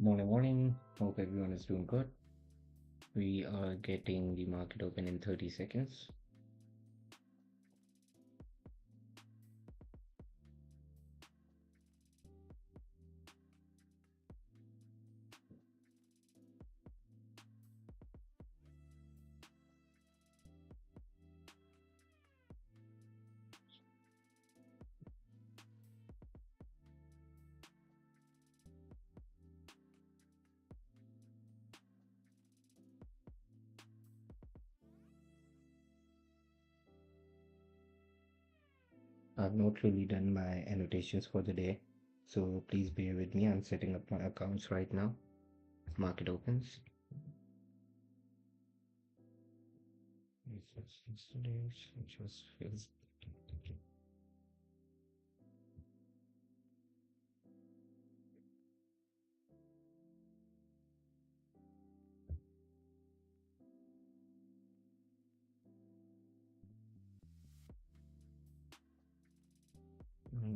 Morning. Hope everyone is doing good. We are getting the market open in 30 seconds. I've not really done my annotations for the day, so please bear with me. I'm setting up my accounts right now. Market opens. Yesterday, which was feels.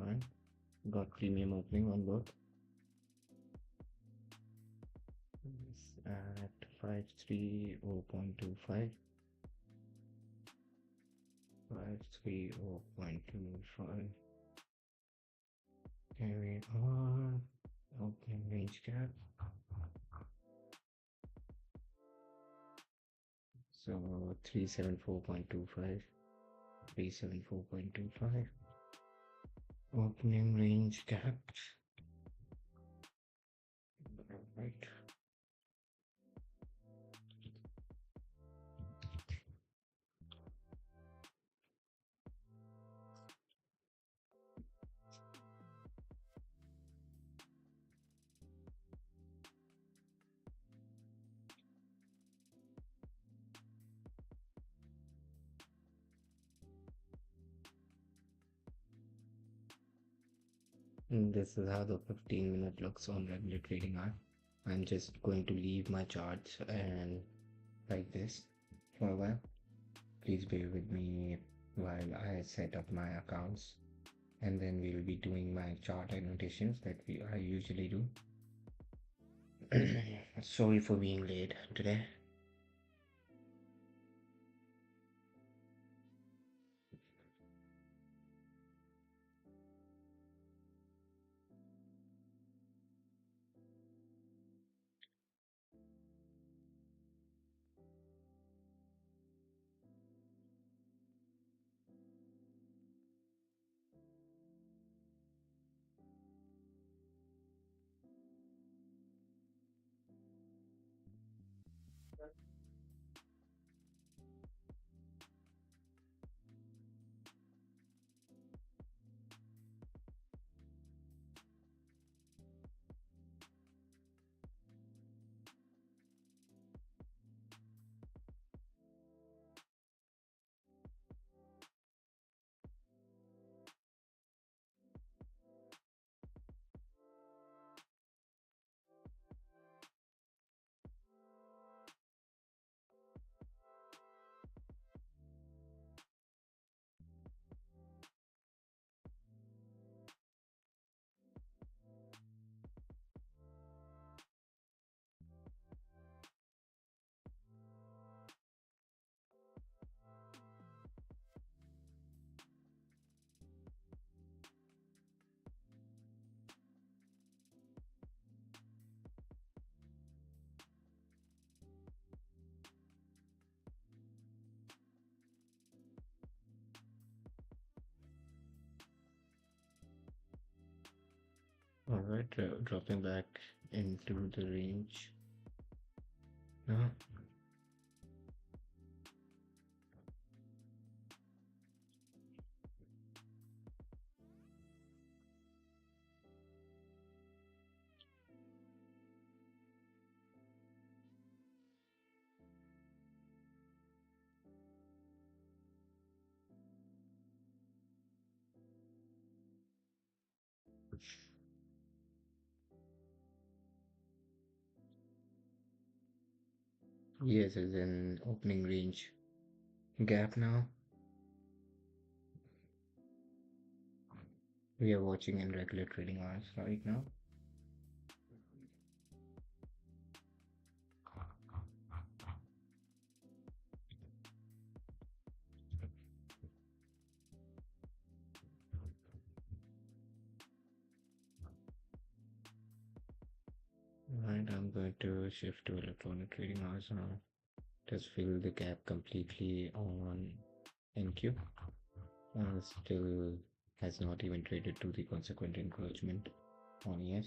Alright, got premium opening on both. At 530.25. 530.25. Carry on. Opening range gap. So 374.25. 374.25. Opening range gap. Right. And this is how the 15-minute looks on regular trading hour. I'm just going to leave my charts and like this for a while. Please bear with me while I set up my accounts, and then we'll be doing my chart annotations that I usually do. Sorry for being late today. Alright, dropping back into the range now. Yes, it's an opening range gap now. We are watching in regular trading hours right now. I'm going to shift to electronic trading hours now. Just fill the gap completely on NQ. Still has not even traded to the consequent encouragement on ES.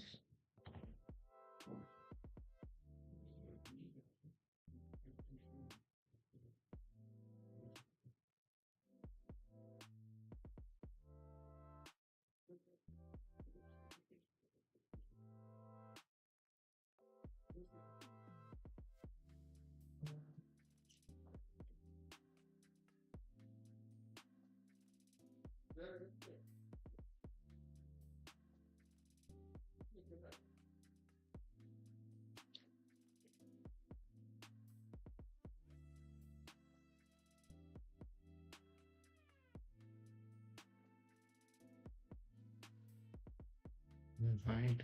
Right,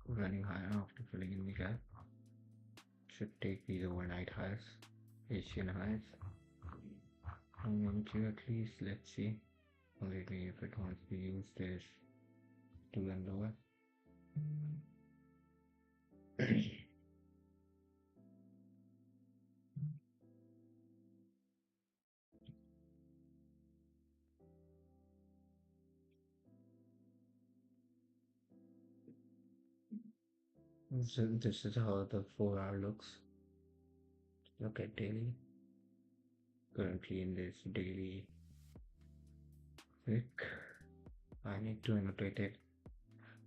running higher after filling in the gap. Should take these overnight highs, Asian highs. And into at least, let's see. Maybe if it wants to use this to and lower. So this is how the 4 hour looks. Look at daily. Currently in this daily wick. I need to annotate it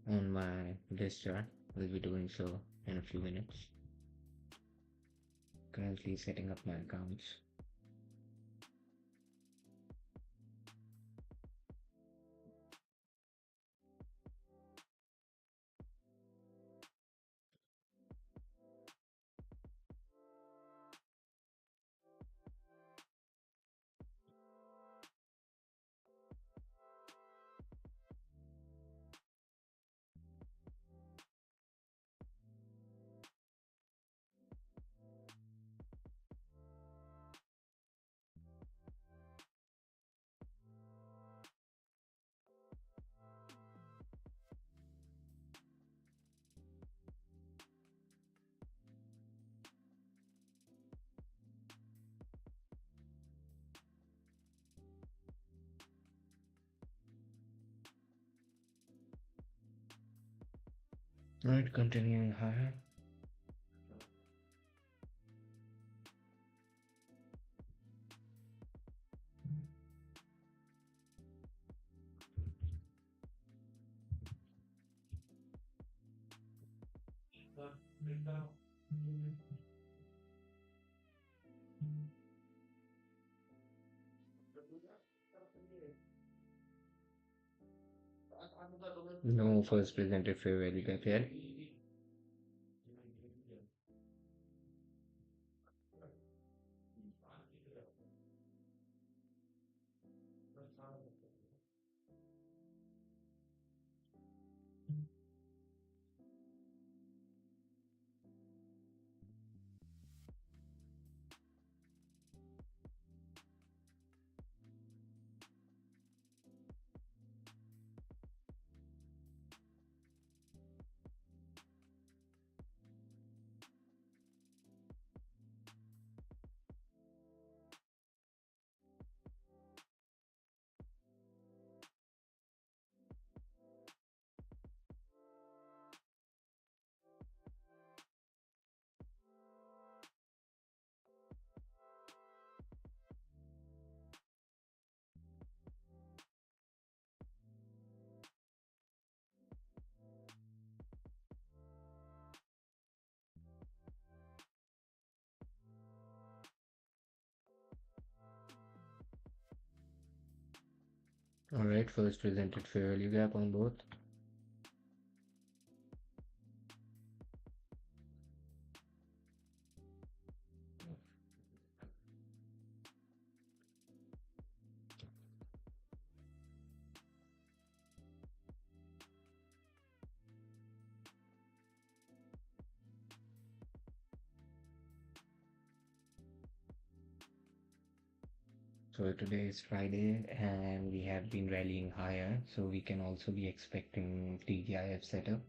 on my list chart. We'll be doing so in a few minutes. Currently setting up my accounts. Right, continuing higher. No first presented fair value gap yet. Alright, first presented fair value gap on both. So today is Friday and we have been rallying higher, so we can also be expecting TGIF setup.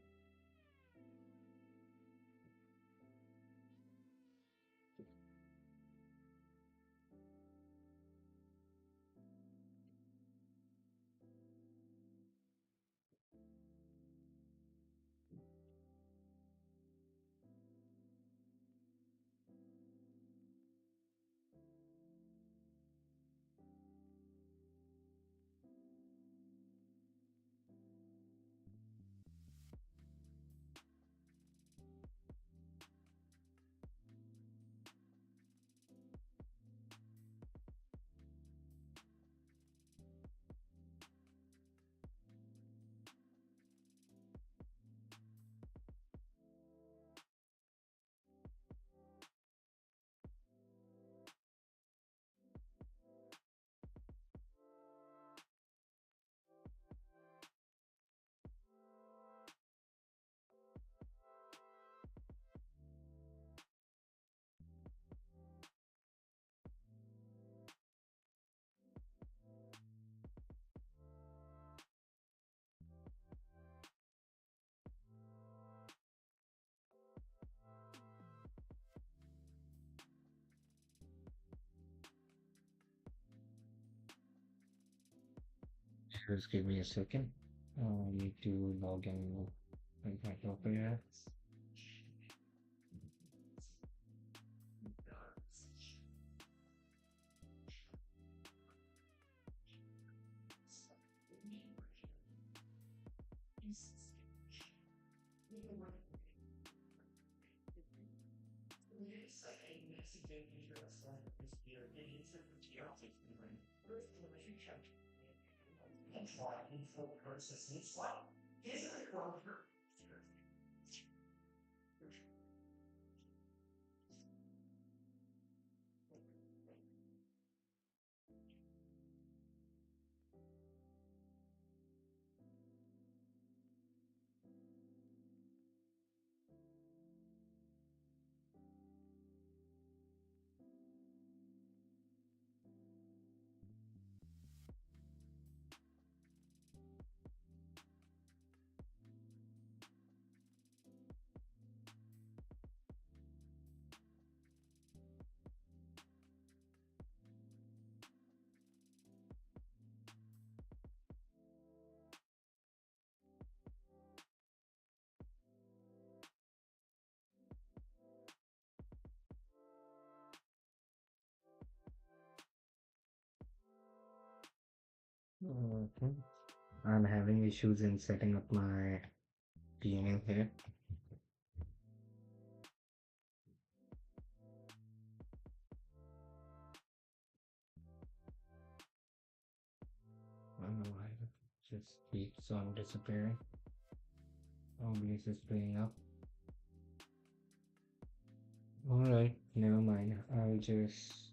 Just give me a second. I need to log in with my broker. Okay. I'm having issues in setting up my PML here. I don't know why it just keeps on disappearing. Obviously it's playing up. Alright, never mind. I'll just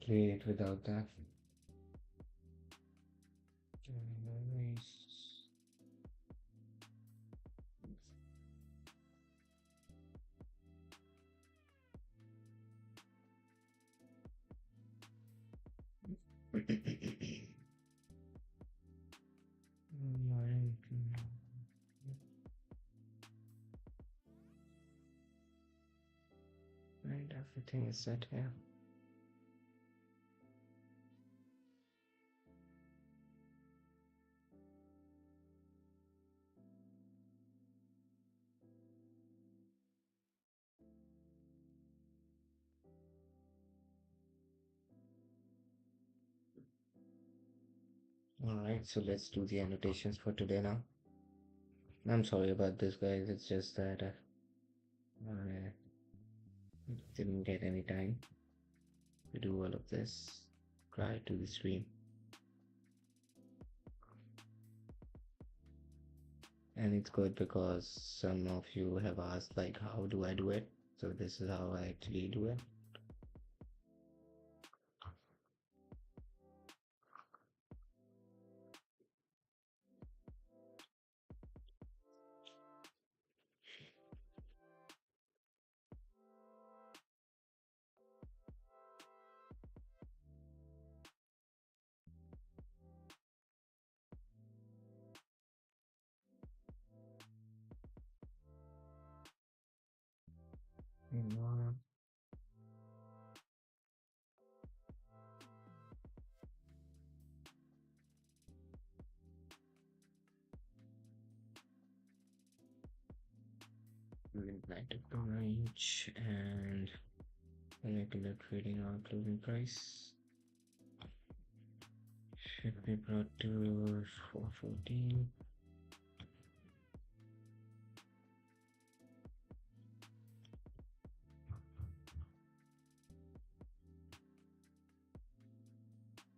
play it without that. And everything is set here. Alright, so let's do the annotations for today now. I'm sorry about this, guys. It's just that I didn't get any time to do all of this prior to the stream. And it's good because some of you have asked, like, how do I do it? So this is how I actually do it. Midnight range and regular trading hour closing price should be brought to 414.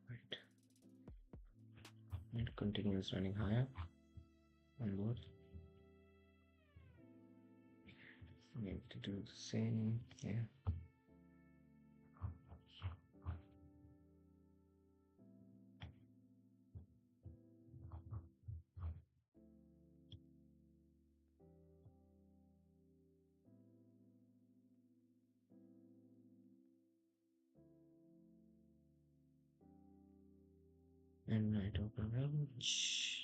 Right. It continues running higher on both. We have to do the same, yeah. And night open range.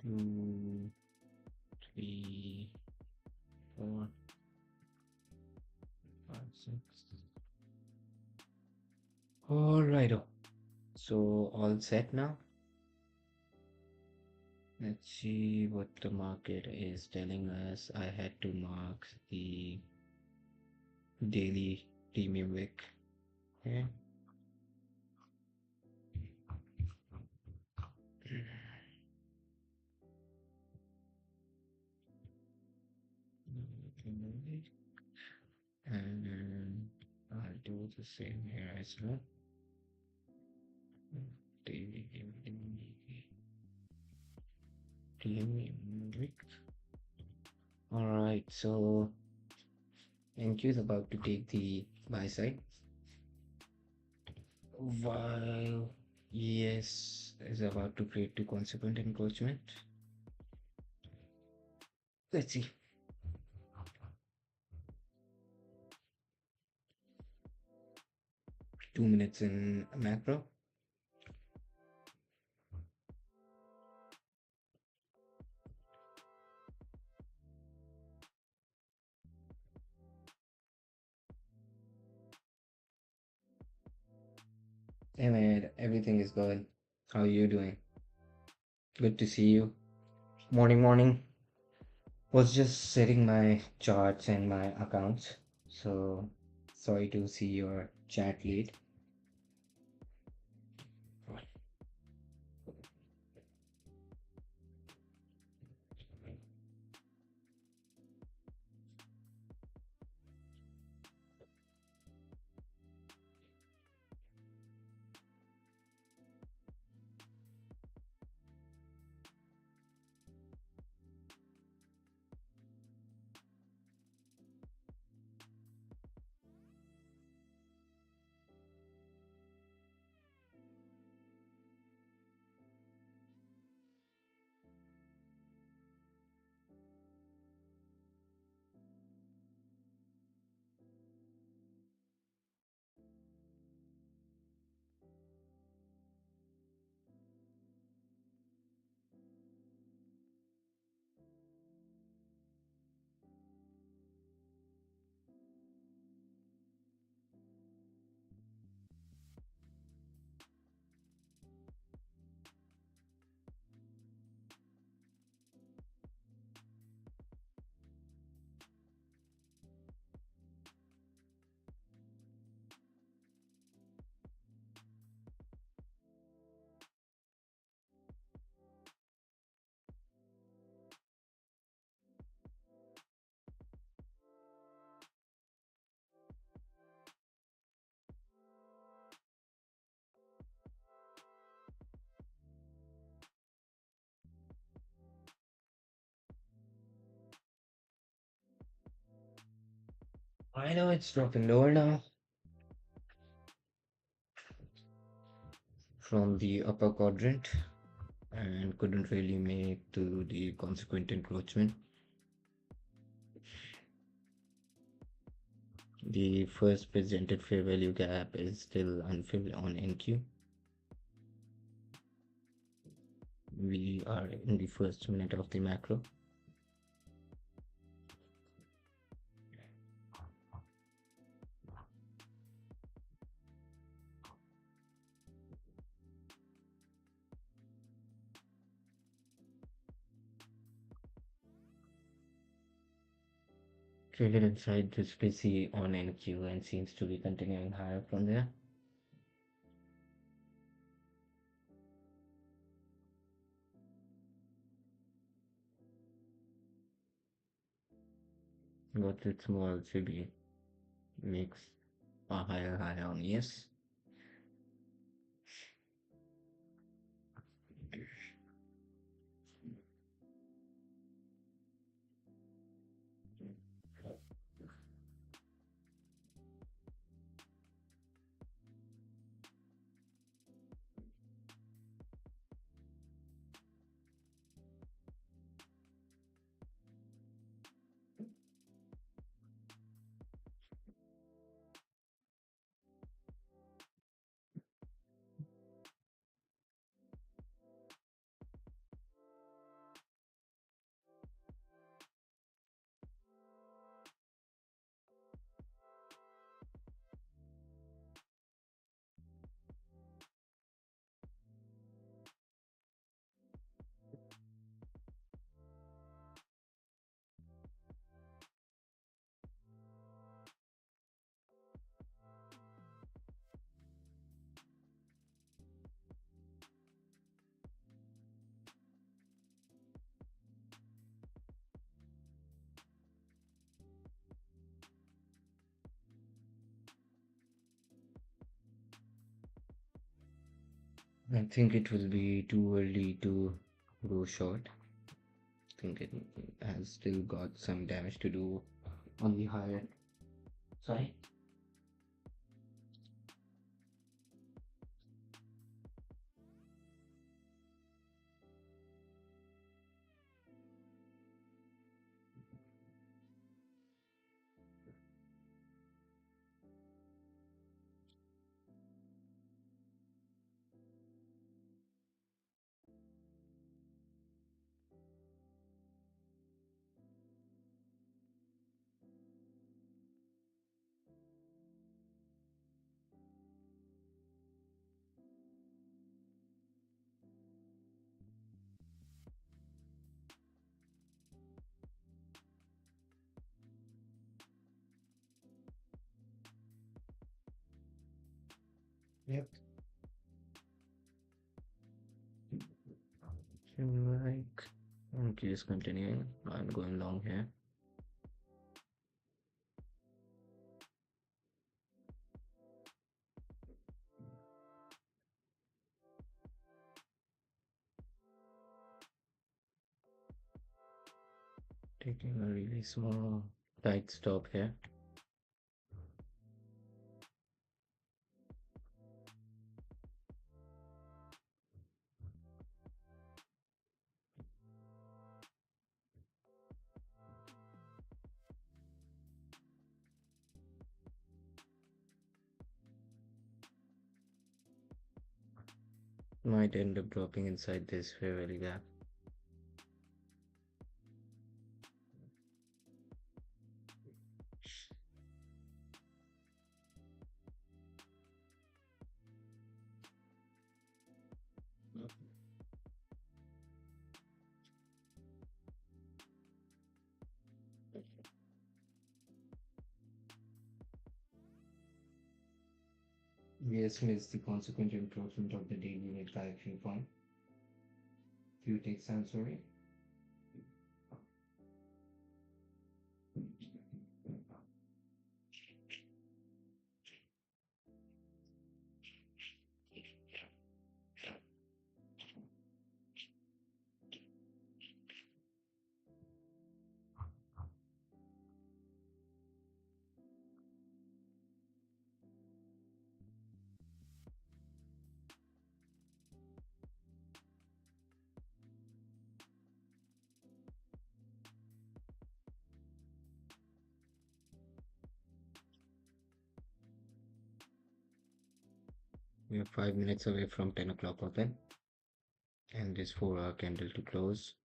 2, 3, 4, 5, 6. All right. So all set now. Let's see what the market is telling us. I had to mark the daily premium wick. Okay. And I'll do the same here as well. Daily premium wick. All right. So NQ is about to take the buy side, while ES is about to create the consequent encroachment. Let's see. 2 minutes in macro. Hey man, everything is good. How are you doing? Good to see you. Morning. Was just setting my charts and my accounts. So sorry to see your chat late. I know it's dropping lower now from the upper quadrant and couldn't really make to the consequent encroachment. The first presented fair value gap is still unfilled on NQ. We are in the first minute of the macro. Traded inside this PC on NQ and seems to be continuing higher from there. But it's small CB makes a higher high on ES. I think it will be too early to go short. I think it has still got some damage to do on the higher. Sorry. Yep. Like, okay, just continuing. I'm going long here. Taking a really small tight stop here. Might end up dropping inside this fair value gap. Yes, miss the consequent encroachment of the daily rate correction point. Few takes, I'm sorry. We are 5 minutes away from 10 o'clock open, and this 4 hour candle to close.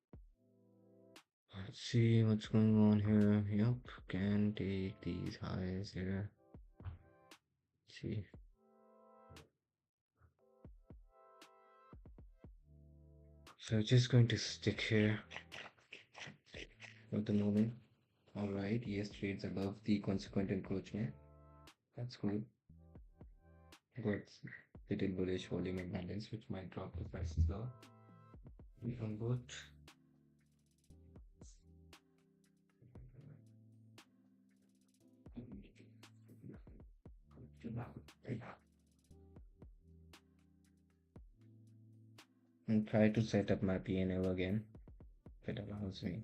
Let's see what's going on here. Yep, can take these highs here. Let's see. So just going to stick here for the moment. Alright, yes, trades above the consequent encroachment. That's good. Got little bullish volume imbalance, which might drop the prices low. We convert. And try to set up my PNL again if it allows me.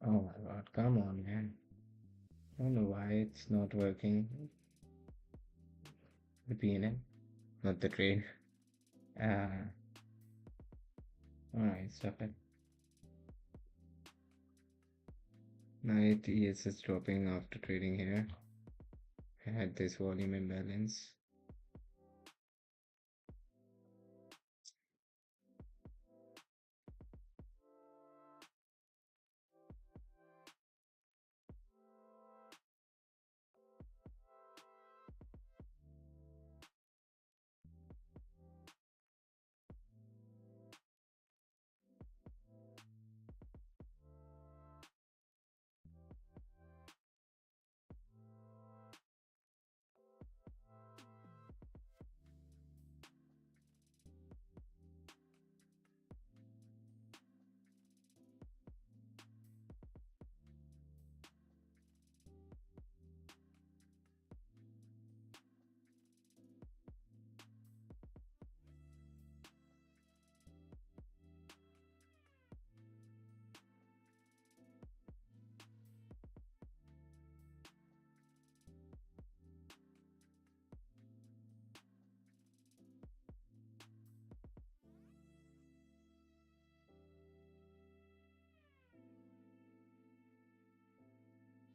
Oh my god, come on, man. I don't know why it's not working. The PNL, not the trade. Ah, alright, stop it. My TS is dropping after trading here. I had this volume imbalance.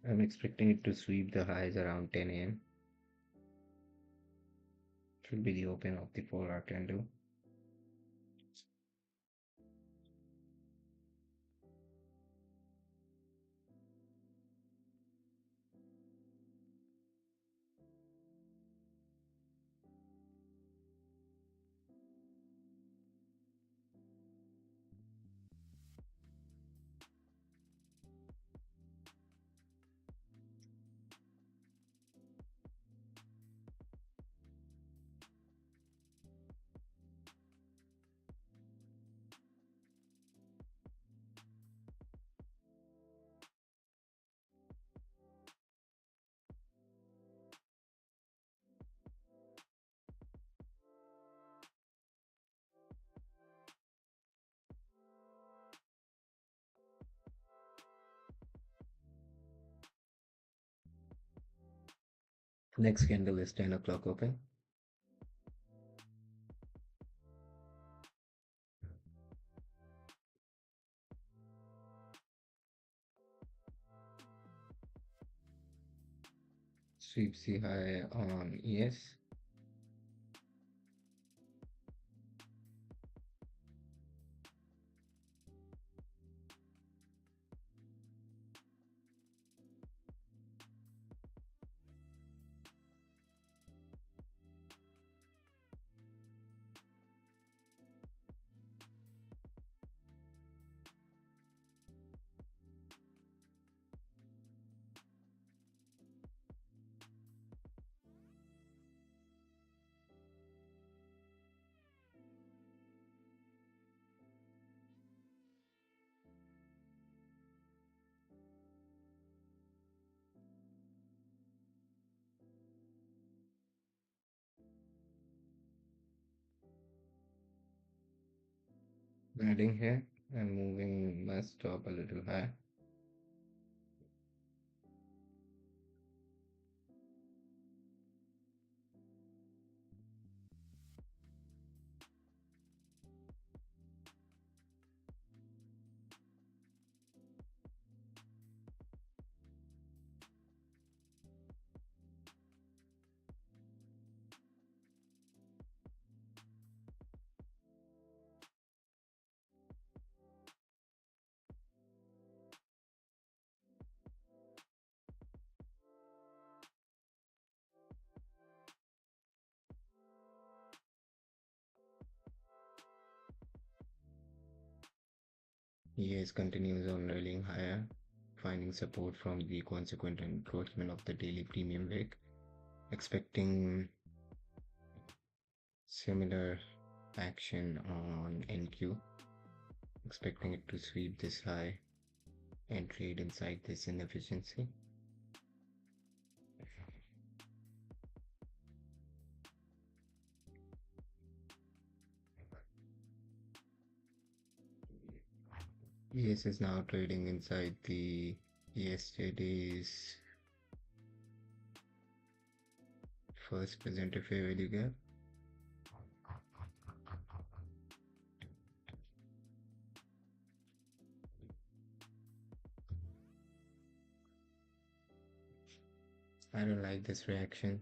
I'm expecting it to sweep the highs around 10 a.m. Should be the open of the 4-hour candle. Next candle is 10 o'clock open. Sweeps the high on ES. Adding here and moving my stop a little higher. ES continues on rallying higher, finding support from the consequent encroachment of the daily premium wick, expecting similar action on NQ, expecting it to sweep this high and trade inside this inefficiency. ES is now trading inside the yesterday's first presented fair value gap. I don't like this reaction.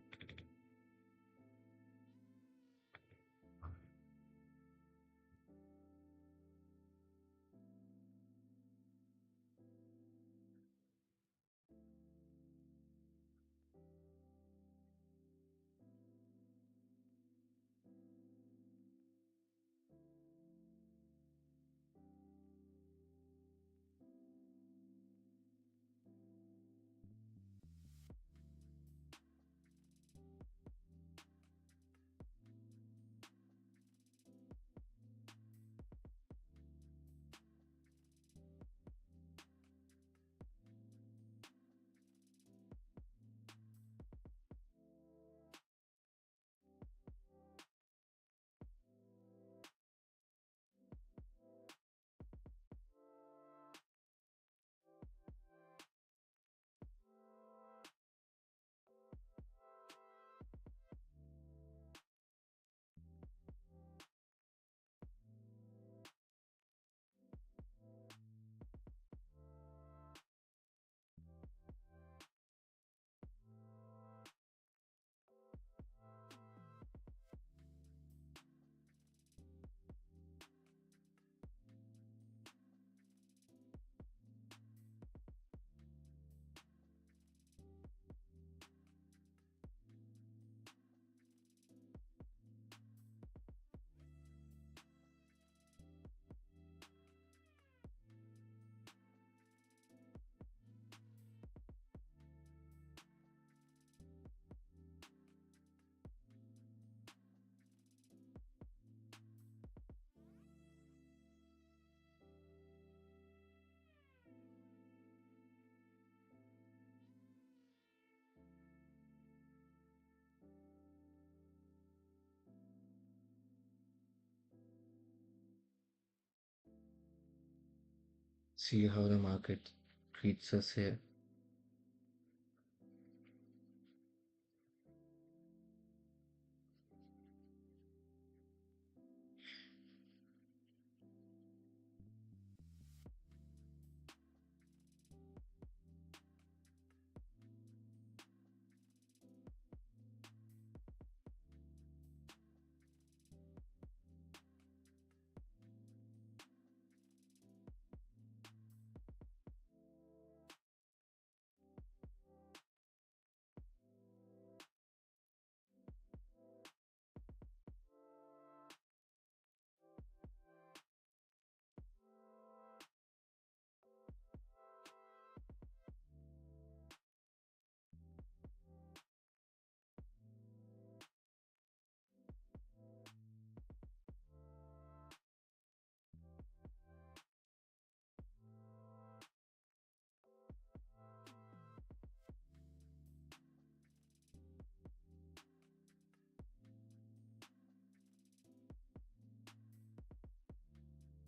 See how the market treats us here.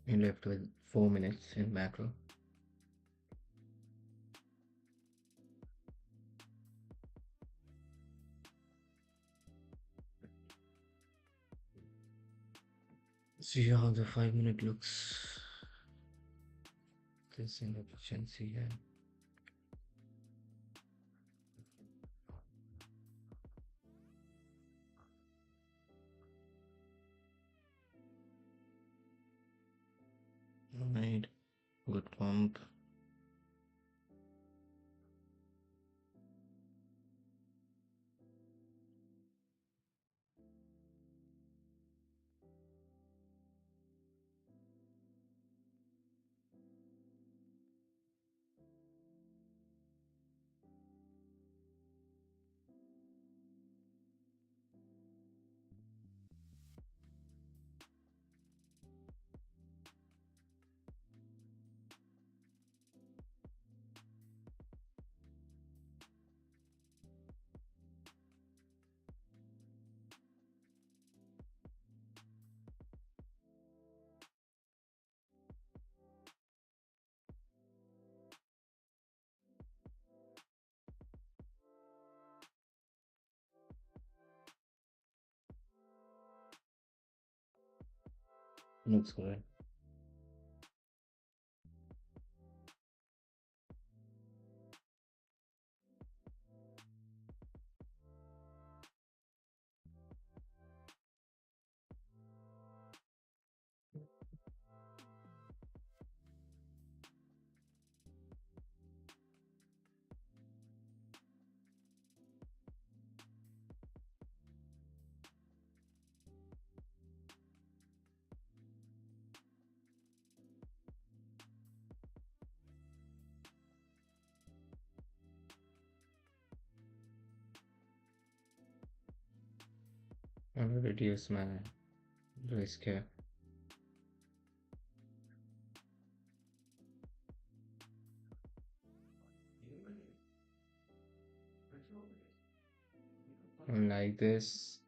You're left with 4 minutes in macro. See how the 5-minute looks. This inefficiency here. Alright, good pump. Looks good. I will reduce my risk here. Like this.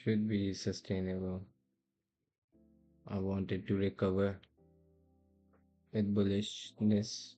Should be sustainable. I wanted to recover with bullishness.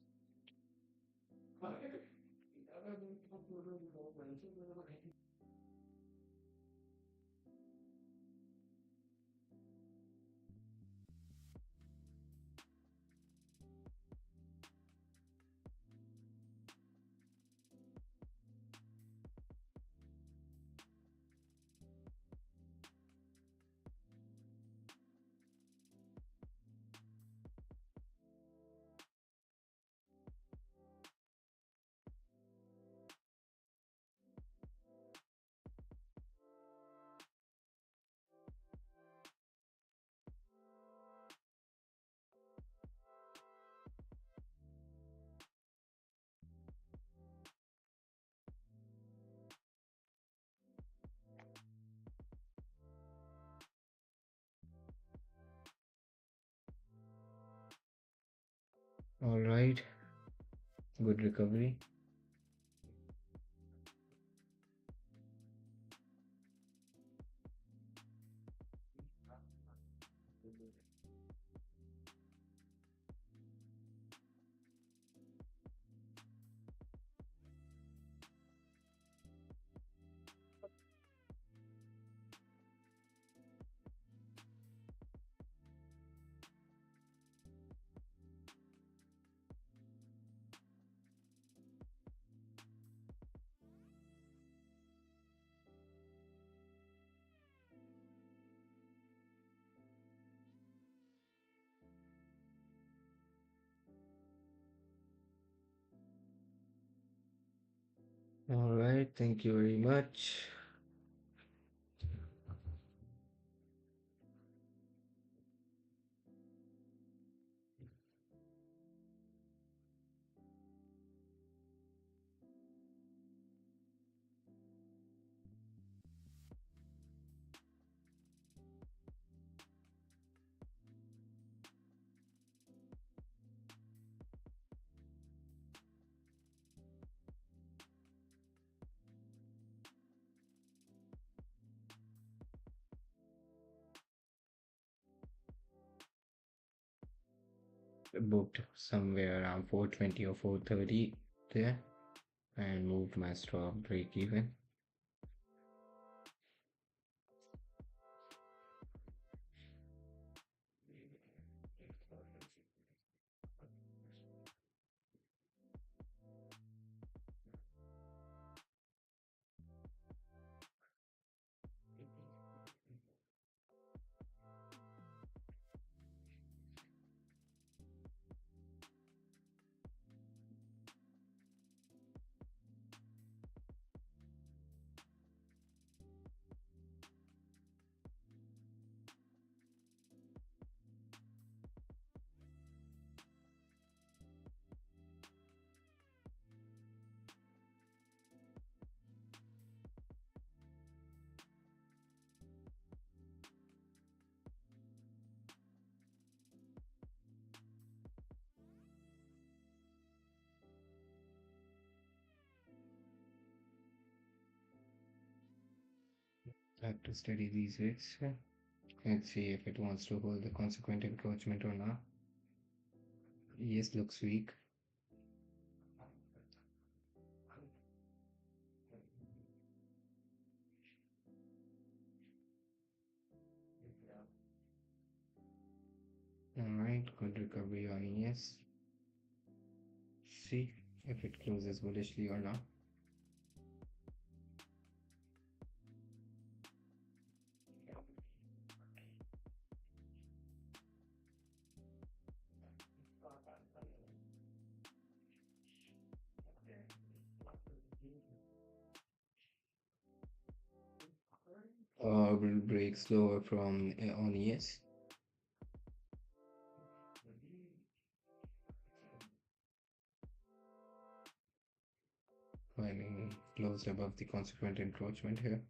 All right, good recovery. All right, thank you very much. Booked somewhere around 420 or 430 there and moved my stop break even. I have to study these wicks. Let's see if it wants to hold the consequent encroachment or not. Yes, looks weak. Alright, good recovery on ES. See if it closes bullishly or not. Will break slower from on ES. Climbing closed above the consequent encroachment here.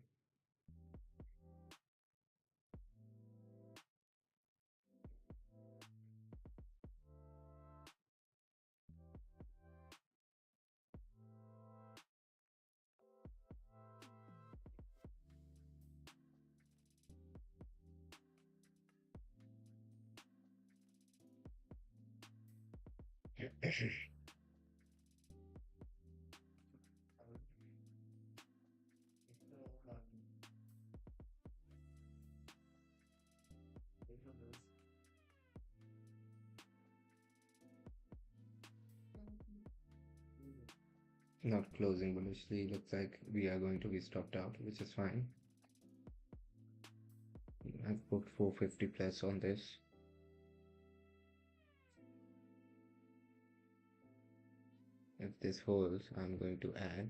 Not closing bullishly. Looks like we are going to be stopped out, which is fine. I've booked 450 plus on this. If this holds, I'm going to add.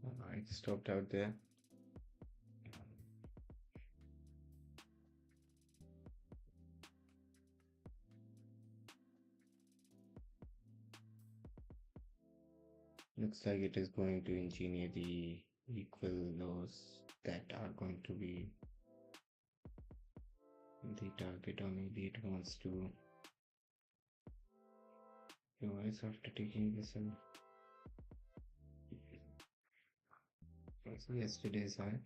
Alright, stopped out there. Looks like it is going to engineer the equal lows that are going to be the target, or maybe it wants to revise after taking this in. So yesterday's high.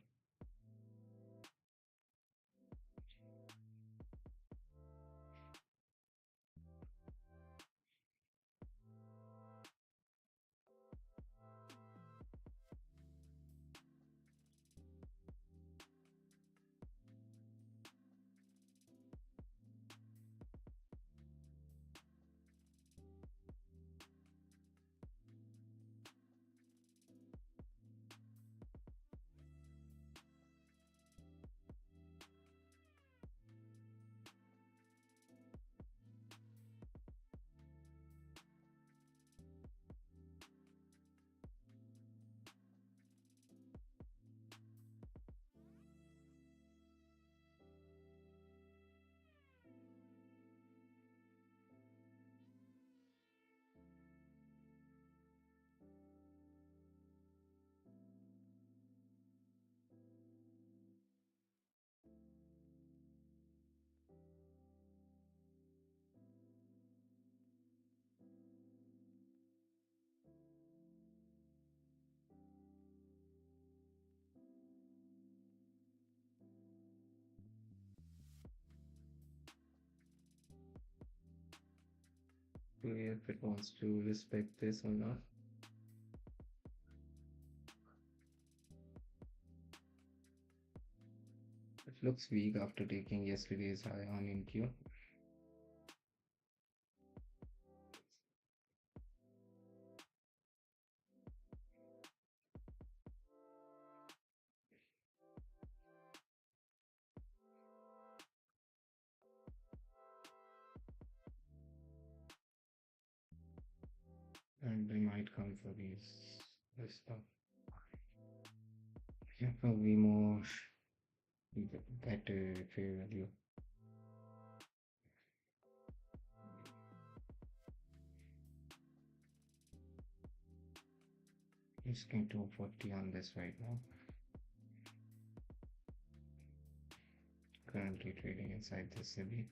If it wants to respect this or not. It looks weak after taking yesterday's high on NQ. And we might come for this stuff. Yeah, probably more better fair value. Just going to 40 on this right now. Currently trading inside the CB.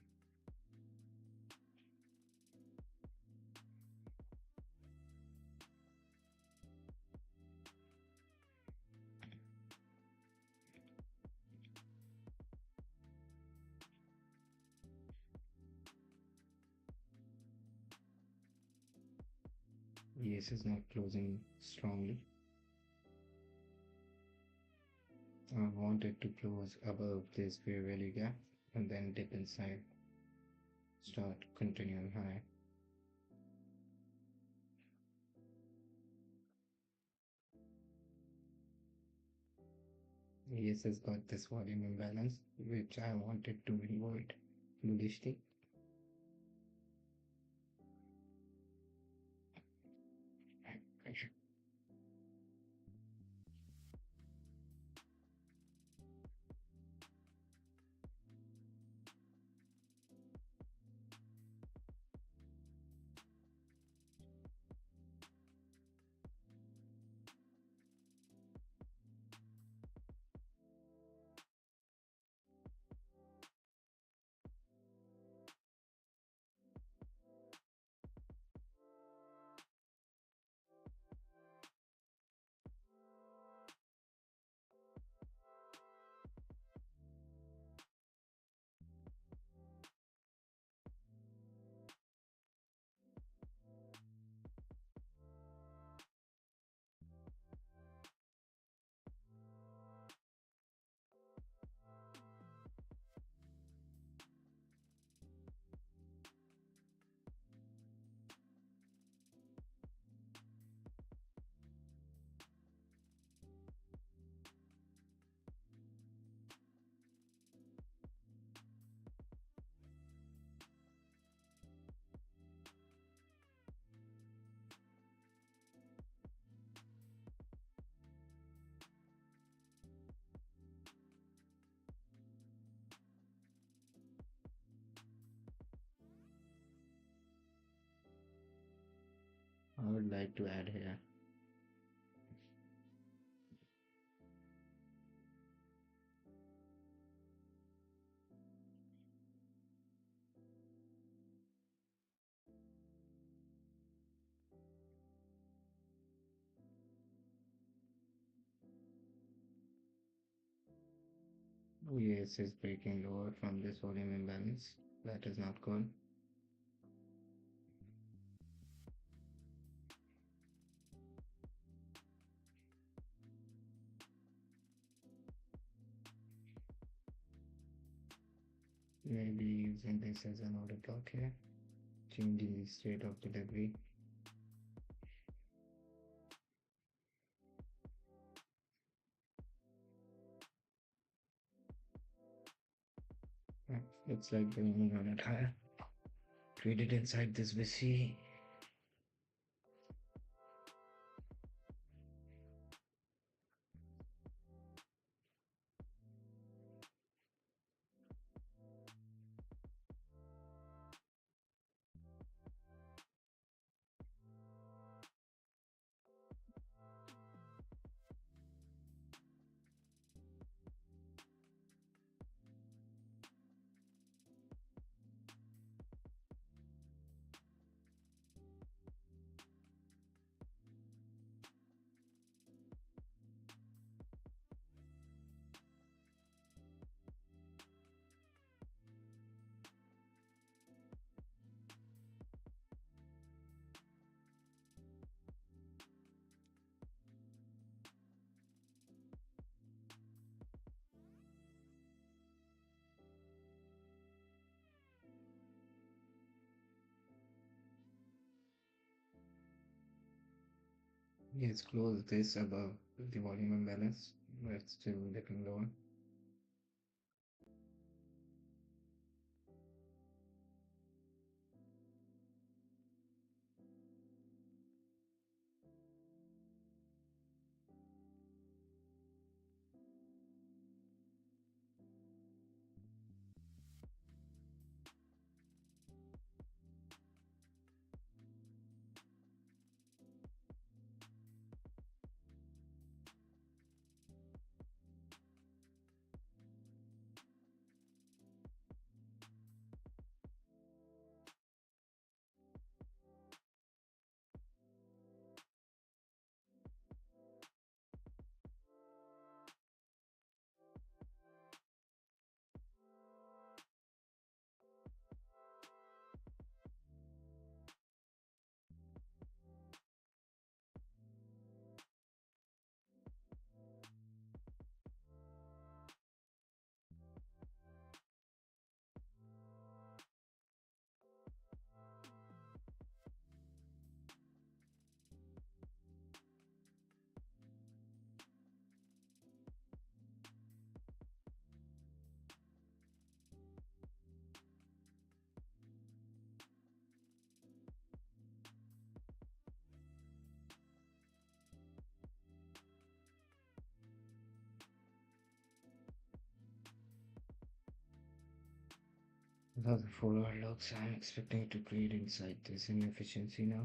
ES is not closing strongly. I want it to close above this fair value gap and then dip inside, start continuing high. ES has got this volume imbalance, which I wanted to avoid bullishly. I would like to add here Yes, is breaking lower from this volume imbalance. That is not good. Maybe using this as an order block here. Changing the state of delivery. Looks like the moving on it higher. Traded inside this VC. Let's close this above the volume imbalance, but still looking lower. Without the follower looks, I'm expecting to trade inside this inefficiency now.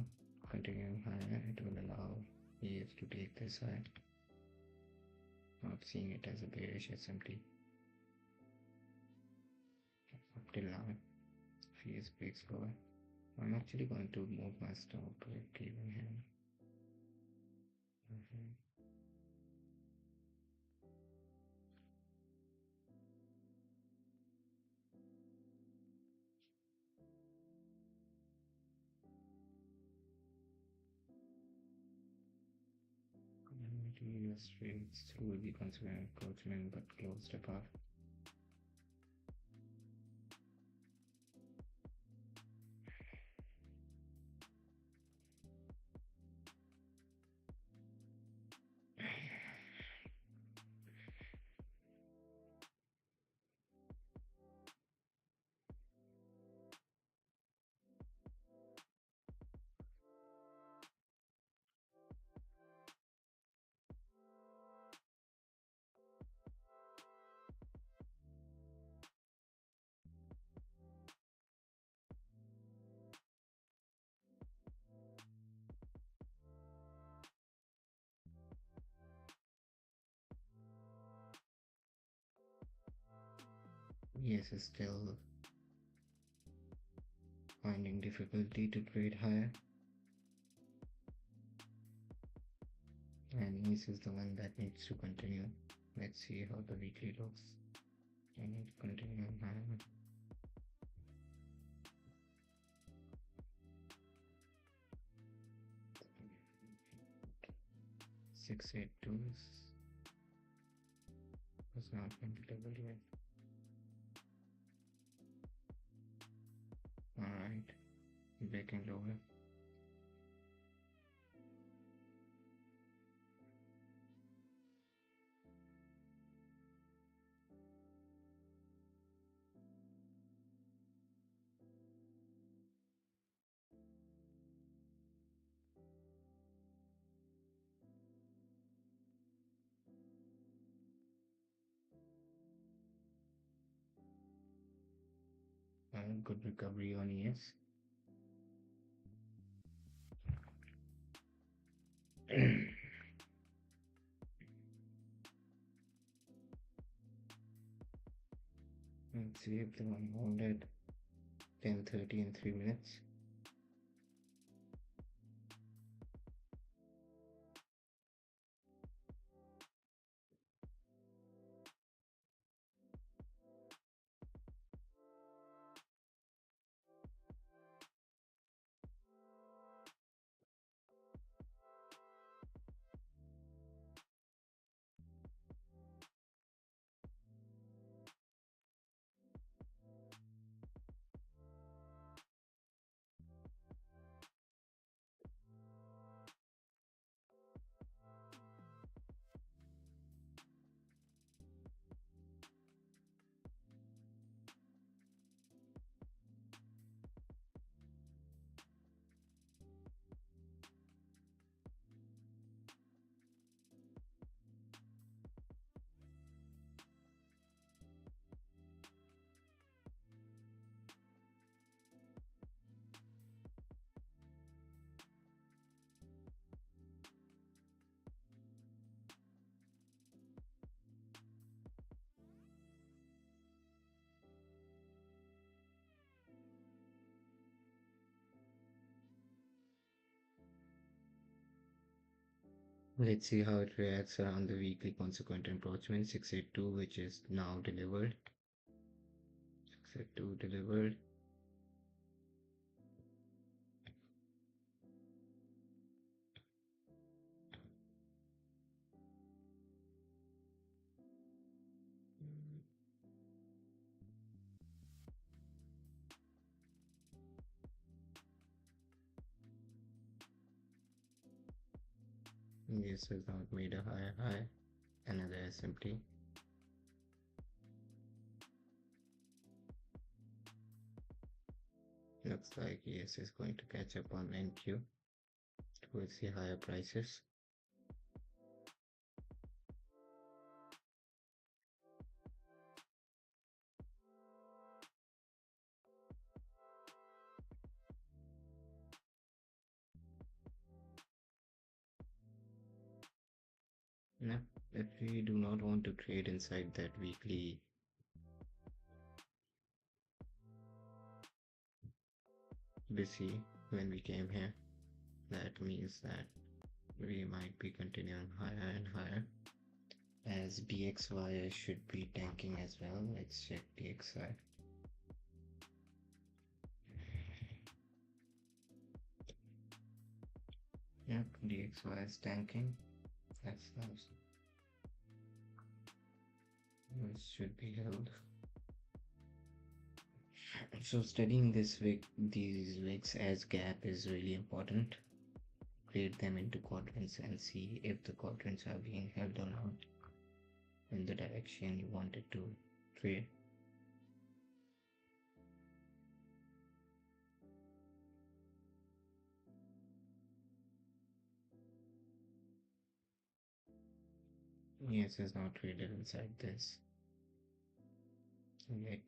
Continuing higher, it will allow EF to take this high. Not seeing it as a bearish SMT. Up till now, fees breaks lower. I'm actually going to move my stop break even here. Community US trades will be considered encroachment but closed above. Yes, is still finding difficulty to trade higher. And this is the one that needs to continue. Let's see how the weekly looks. and continue higher. 682 was not completable yet. Alright, breaking lower. Good recovery on ES. Let's see if the one hold at 10:30 in 3 minutes. Let's see how it reacts around the weekly consequent encroachment 682, which is now delivered. 682 delivered. This has not made a higher high. Another SMP. Looks like ES is going to catch up on NQ towards the higher prices. Now, if we do not want to trade inside that weekly busy when we came here, that means that we might be continuing higher and higher, as BXY should be tanking as well. Let's check BXY. Yep, DXY is tanking. That's nice. This should be held. So studying these wicks as gap is really important. Create them into quadrants and see if the quadrants are being held or not in the direction you wanted to trade. Yes, it's not traded inside this yet.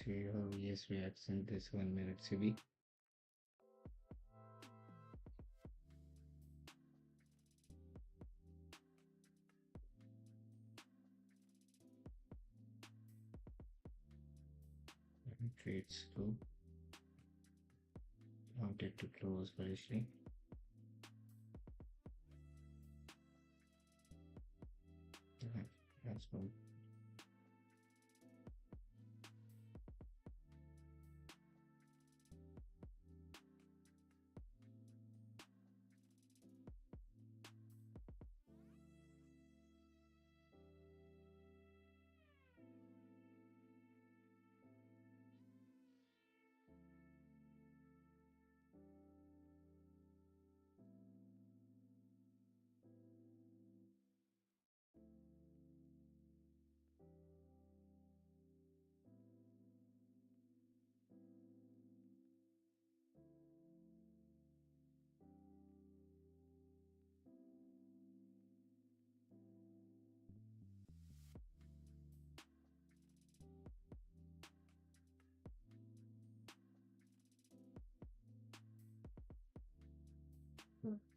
see how ES reacts in this 1 minute CB. Trades slow. Wanted to close bulishly. That's good.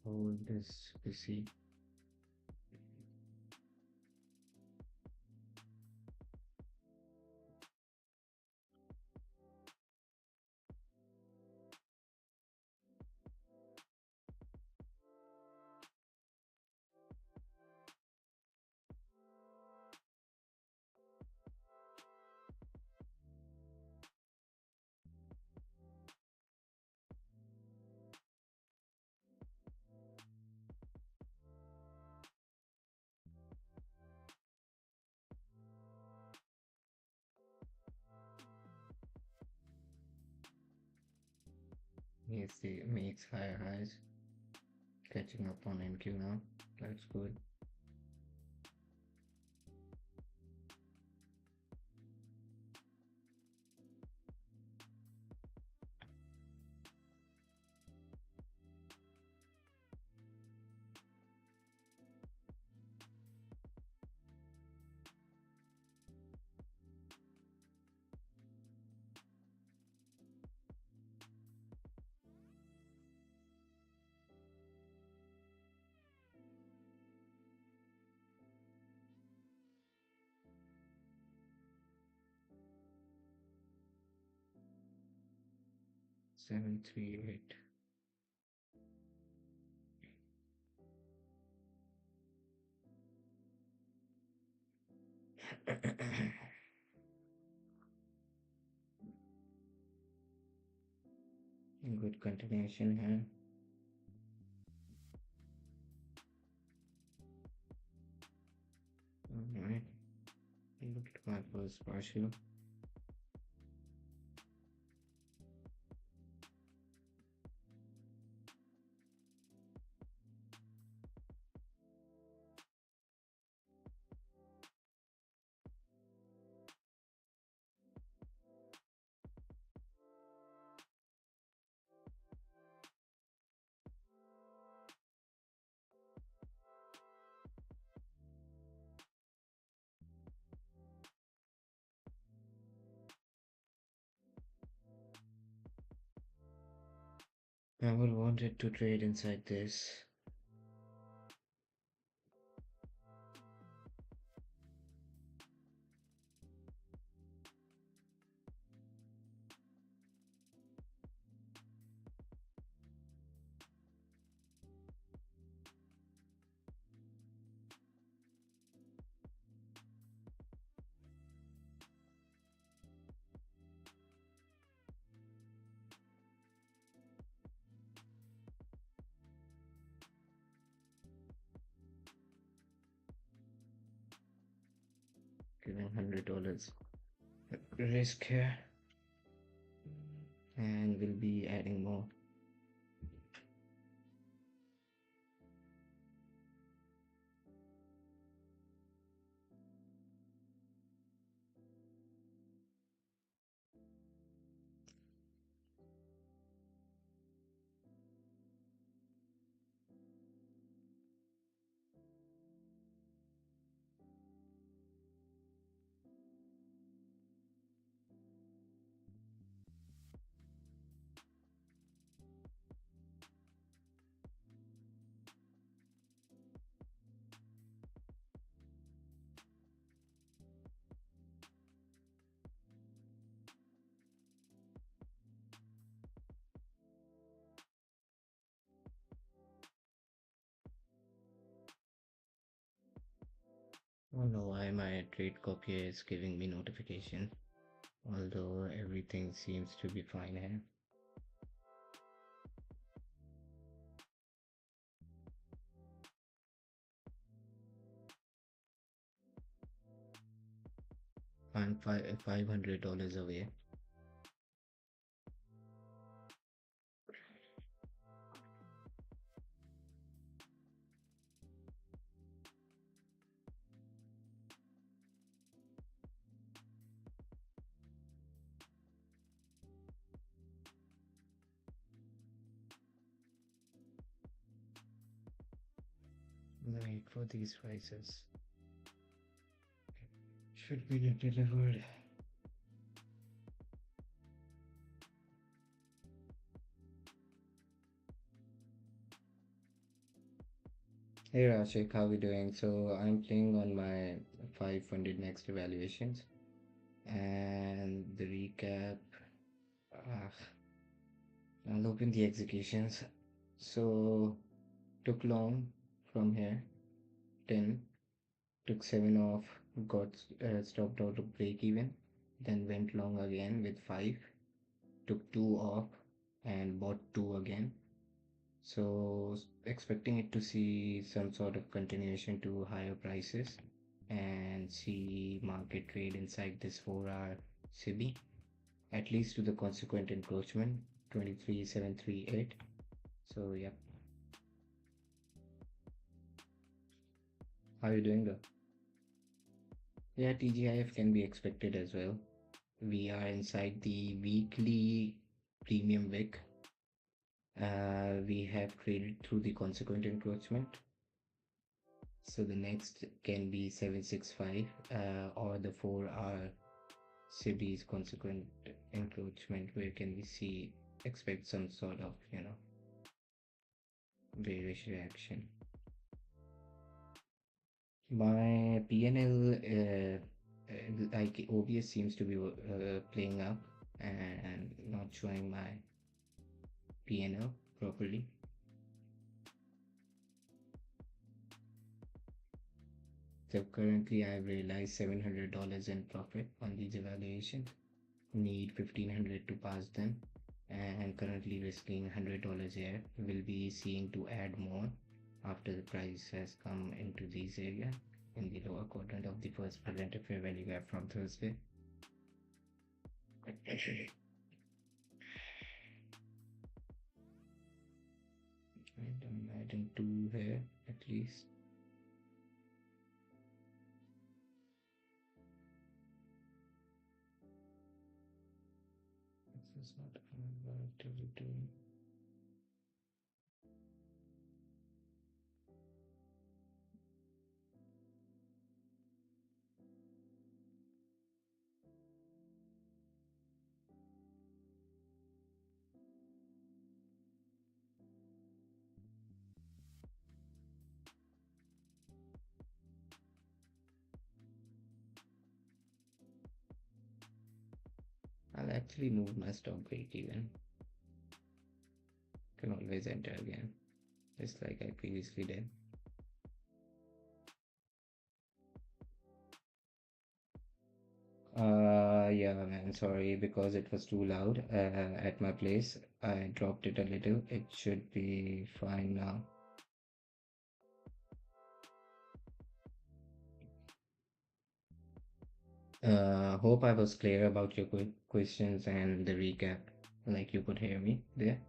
Hold this PC. Yes, it makes higher highs. Catching up on NQ now. That's good. Seven, 3, 8. Good continuation here. Alright. Look at my first partial. I would want it to trade inside this. Giving $100 risk here, and we'll be adding more. I don't know why my trade copier is giving me notification, although everything seems to be fine here. I'm $500 away. Wait for these prices. Should be delivered. Hey Rashik, how we doing? So I'm playing on my 500 next evaluations, and the recap. Uh, I'll open the executions. So took long from here, 10, took 7 off, got stopped out of break even, then went long again with 5, took 2 off and bought 2 again. So expecting it to see some sort of continuation to higher prices and see market trade inside this 4-hour CB, at least to the consequent encroachment 23738. So yeah, how are you doing though? Yeah, TGIF can be expected as well. We are inside the weekly premium wick. We have traded through the consequent encroachment. So the next can be 765 or the 4-hour CB's consequent encroachment, where can we see expect some sort of bearish reaction. My PNL like OBS seems to be playing up and not showing my PNL properly. So currently I've realized $700 in profit on these evaluations. Need 1500 to pass them, and currently risking $100 here. Will be seeing to add more after the price has come into these areas in the lower quadrant of the first presented fair value gap from Thursday. And I'm adding 2 here at least. This is not activity. I'll actually move my stop break even. Can always enter again, just like I previously did. Yeah, man, sorry, because it was too loud at my place. I dropped it a little. It should be fine now. Hope I was clear about your questions and the recap, like you could hear me there.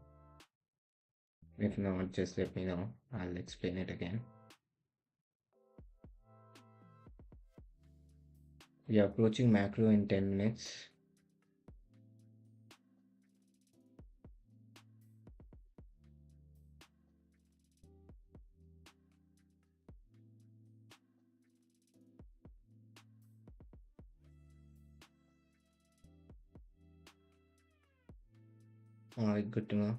If not, just let me know. I'll explain it again. We are approaching macro in 10 minutes. Alright, good to know.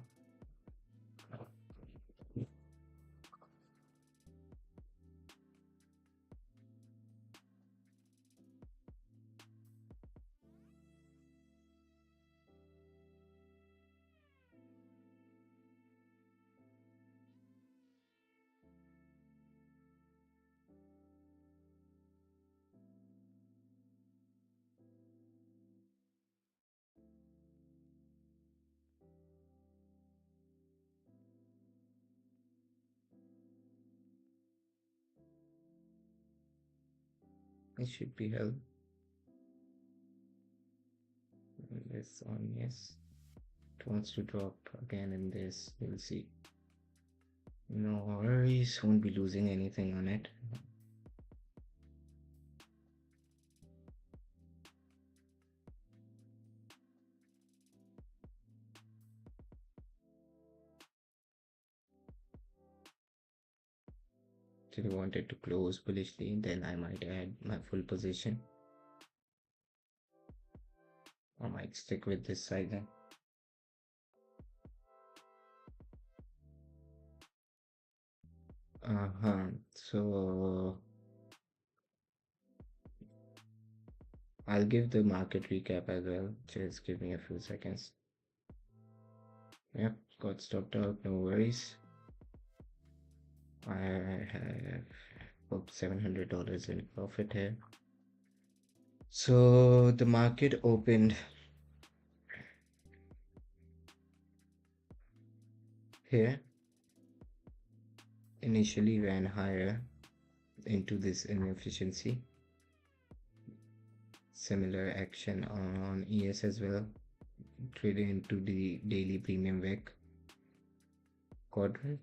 It should be held. This on yes. It wants to drop again in this. We'll see. No worries, won't be losing anything on it. If you wanted to close bullishly, then I might add my full position. I might stick with this side then. So I'll give the market recap as well. Just give me a few seconds. Yep, got stopped out, no worries. I have booked $700 in profit here. So the market opened here, initially ran higher into this inefficiency. Similar action on ES as well, traded into the daily premium wick quadrant,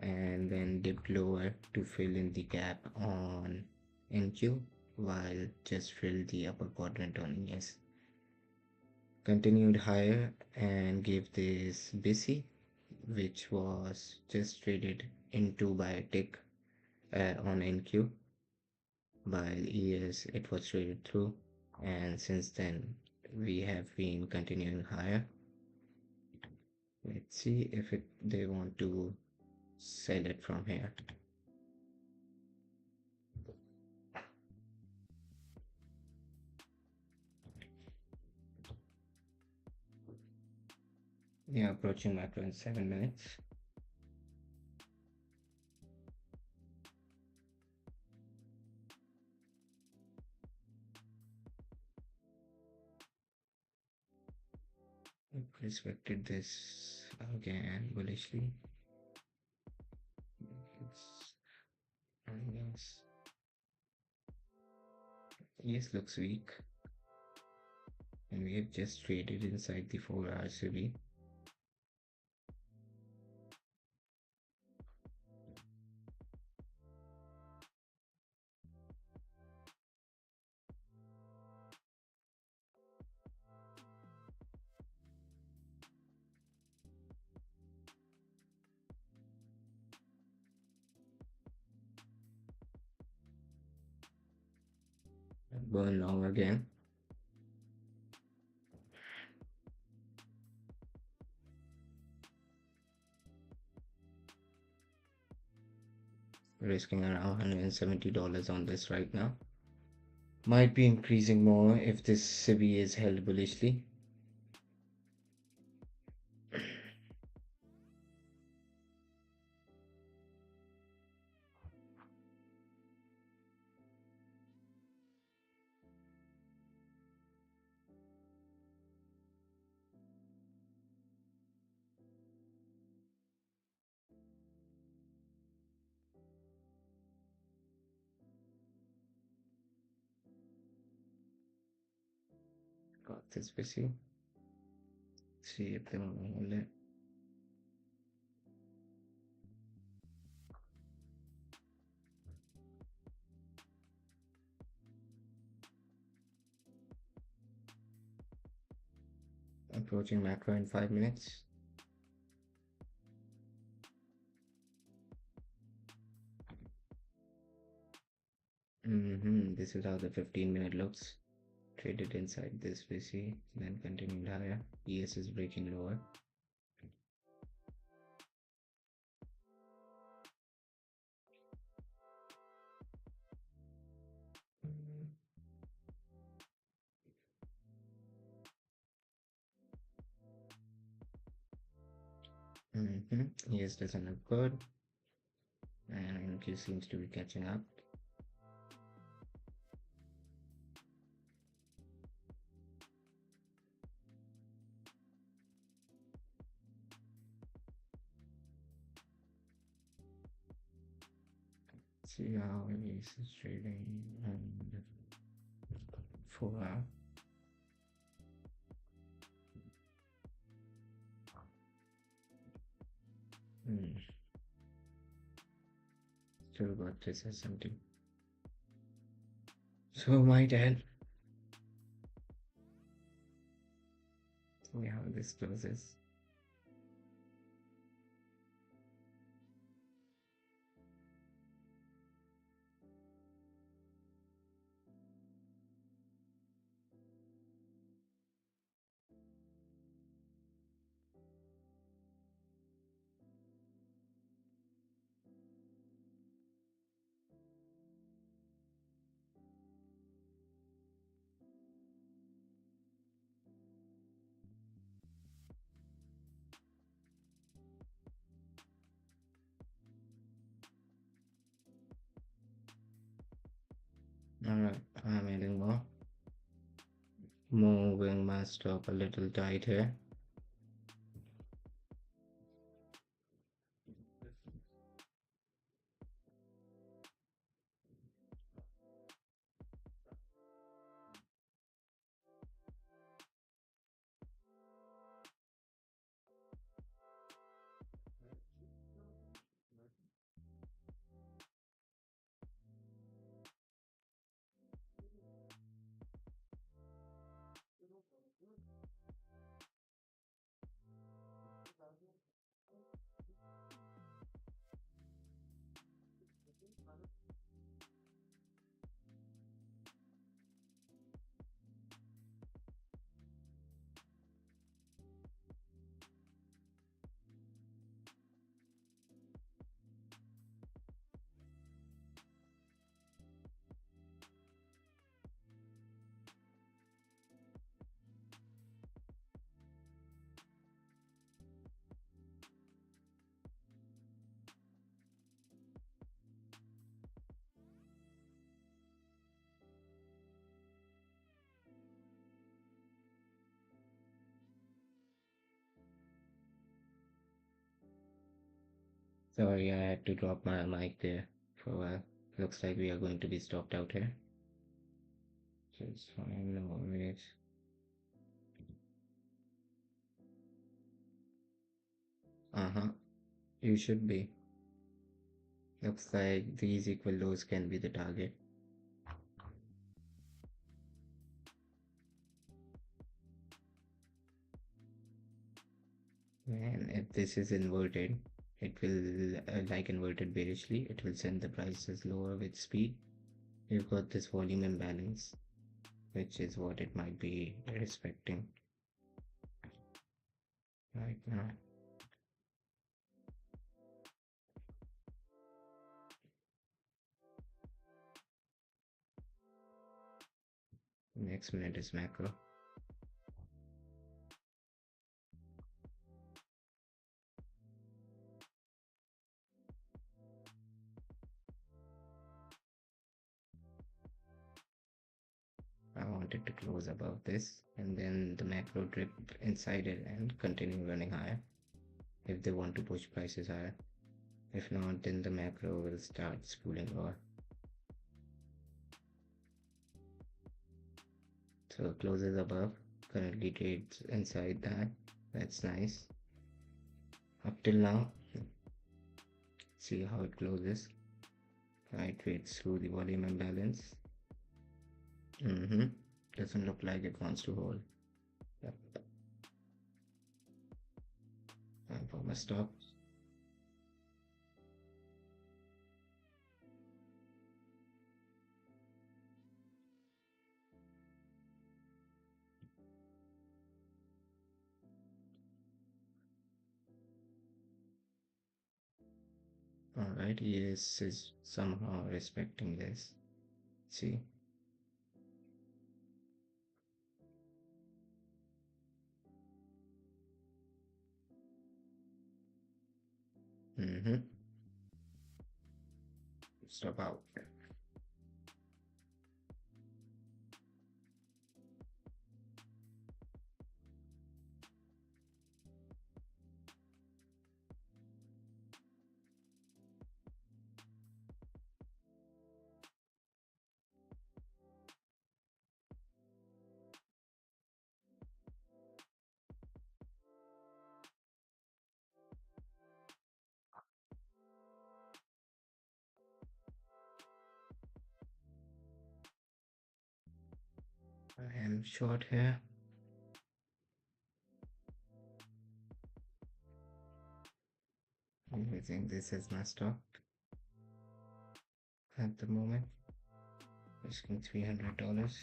and then dipped lower to fill in the gap on NQ while just filled the upper quadrant on ES. Continued higher and gave this BC, which was just traded into by a tick on NQ, while ES it was traded through, and since then we have been continuing higher. Let's see if they want to sell it from here. Yeah, approaching macro in 7 minutes. Respected this again bullishly. Yes. Yes, looks weak. And we have just traded inside the 4 hour CB. Burn long again. Risking around $170 on this right now. Might be increasing more if this CB is held bullishly. Got this busy. See if they want to hold it. Approaching macro in 5 minutes. This is how the 15-minute looks. Traded inside this VC, then continued higher. ES is breaking lower. ES doesn't look good, and NQ seems to be catching up. See how it is trading and 4 hour. Still got this as something. So my dad. See how this closes. Alright, I'm adding more. Moving my stop a little tight here. Sorry, I had to drop my mic there for a while. Looks like we are going to be stopped out here. So it's fine, no worries. You should be. Looks like these equal lows can be the target. And if this is inverted, it will, like inverted bearishly, it will send the prices lower with speed. You've got this volume imbalance, which is what it might be respecting right now. Next minute is macro. I wanted to close above this and then the macro drip inside it and continue running higher if they want to push prices higher. If not, then the macro will start spooling lower. So closes above, currently trades inside that. That's nice. Up till now, see how it closes. I trade through the volume imbalance. Doesn't look like it wants to hold. Yep. And for my stop. Alright, ES is somehow respecting this. See? Stop out. short here. I think this is my stop at the moment. Risking $300.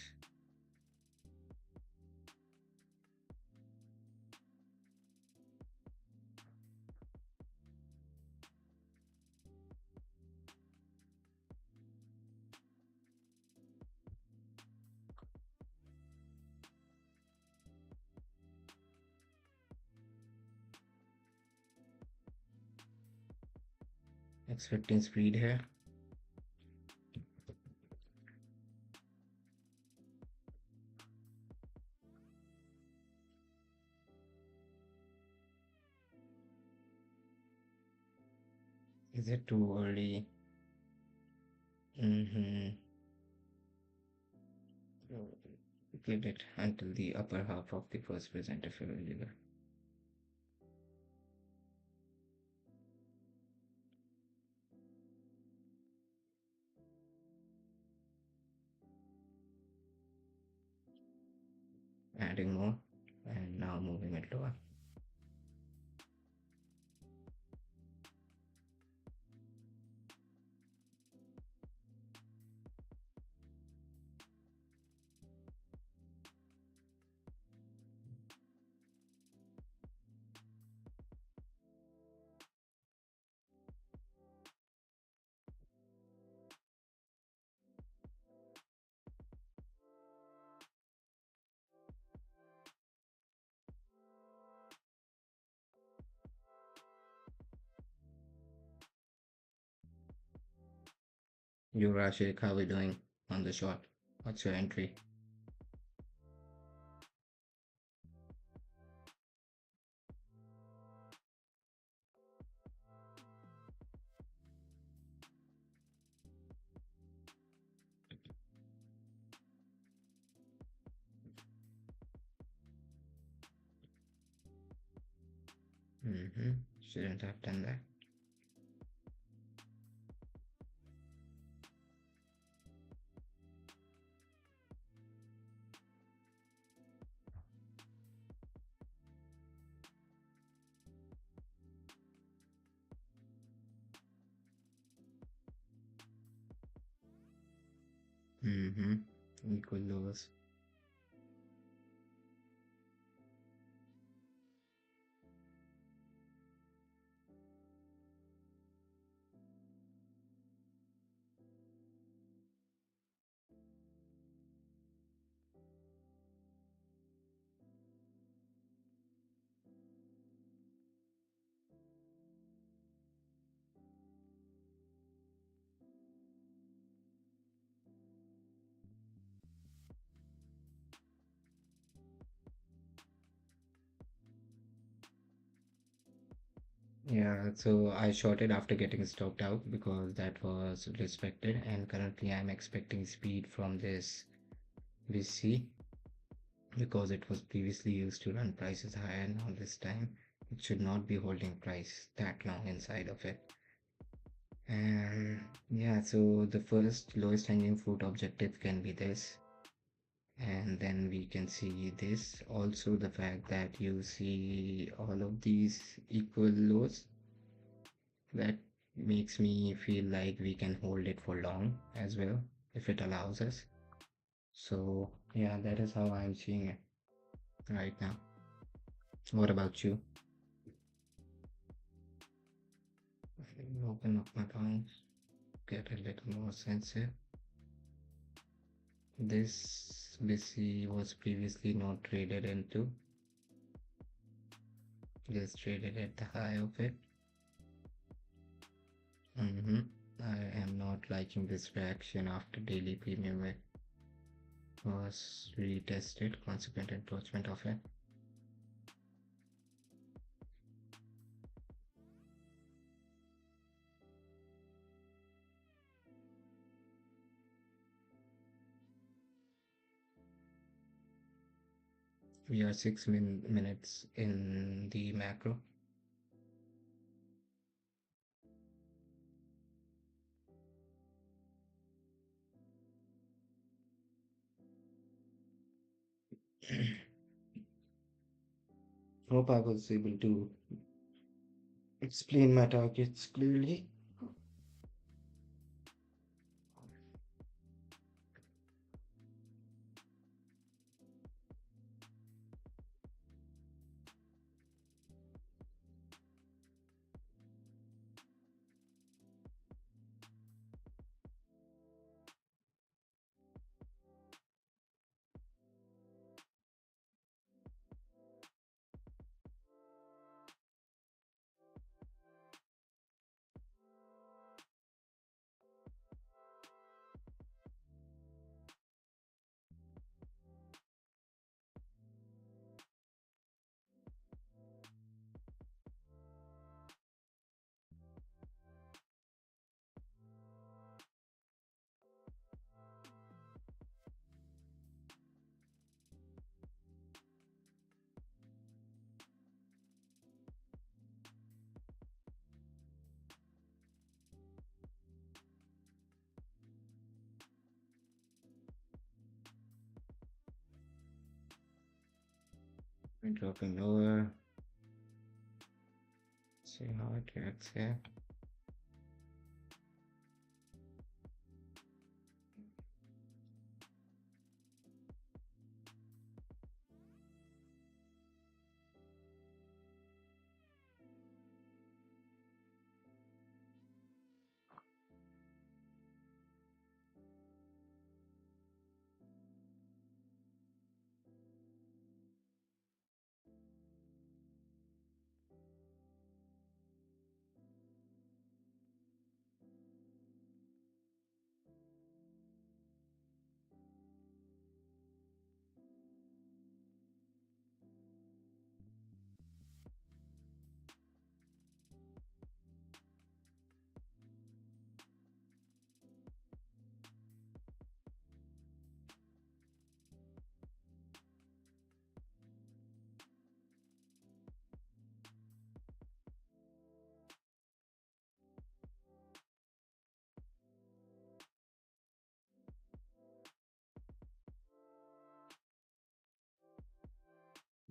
Expecting speed here. Is it too early? Give it until the upper half of the first present if you're illegal. Adding more, and now moving it lower. You Rashik, how are we doing on the short? What's your entry? Shouldn't have done that. Equal lows. Yeah, so I shorted after getting stopped out because that was respected, and currently I'm expecting speed from this VC because it was previously used to run prices higher. Now this time it should not be holding price that long inside of it. And yeah, so the first lowest hanging fruit objective can be this, and then we can see this also, the fact that you see all of these equal lows, that makes me feel like we can hold it for long as well if it allows us. So yeah, that is how I'm seeing it right now. What about you? Open up my accounts, get a little more sensitive. This BC was previously not traded into, just traded at the high of it. I am not liking this reaction after daily premium was retested, consequent encroachment of it. We are 6 minutes in the macro. Hope I was able to explain my targets clearly. We're dropping lower. See how it reacts here.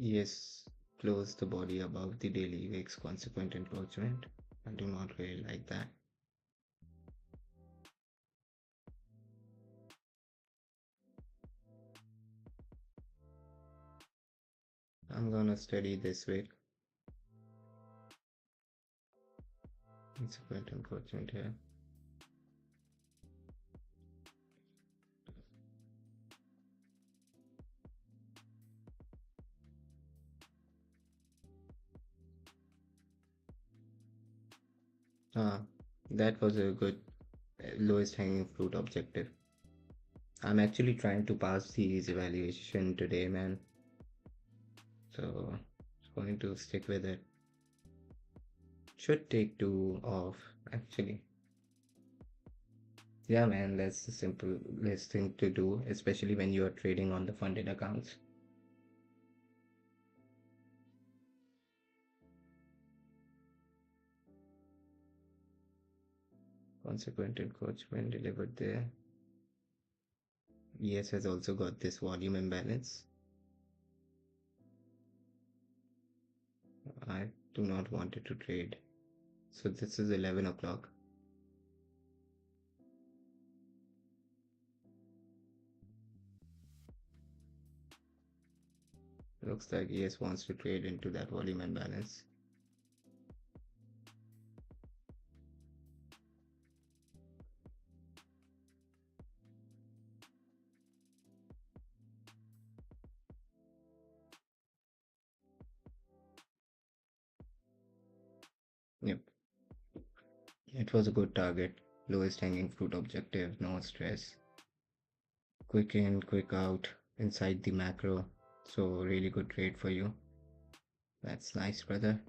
Yes, close the body above the daily wicks consequent encroachment. I do not really like that. I'm gonna study this wick. Consequent encroachment here. Ah, that was a good lowest hanging fruit objective. I'm actually trying to pass these evaluation today, man. So going to stick with it. Should take two off, actually. Yeah, man, that's the simplest thing to do, especially when you are trading on the funded accounts. Consequent encroachment delivered there. ES has also got this volume imbalance. I do not want it to trade. So this is 11 o'clock. Looks like ES wants to trade into that volume imbalance. Yep. It was a good target. Lowest hanging fruit objective, no stress. Quick in, quick out inside the macro. So really good trade for you. That's nice, brother.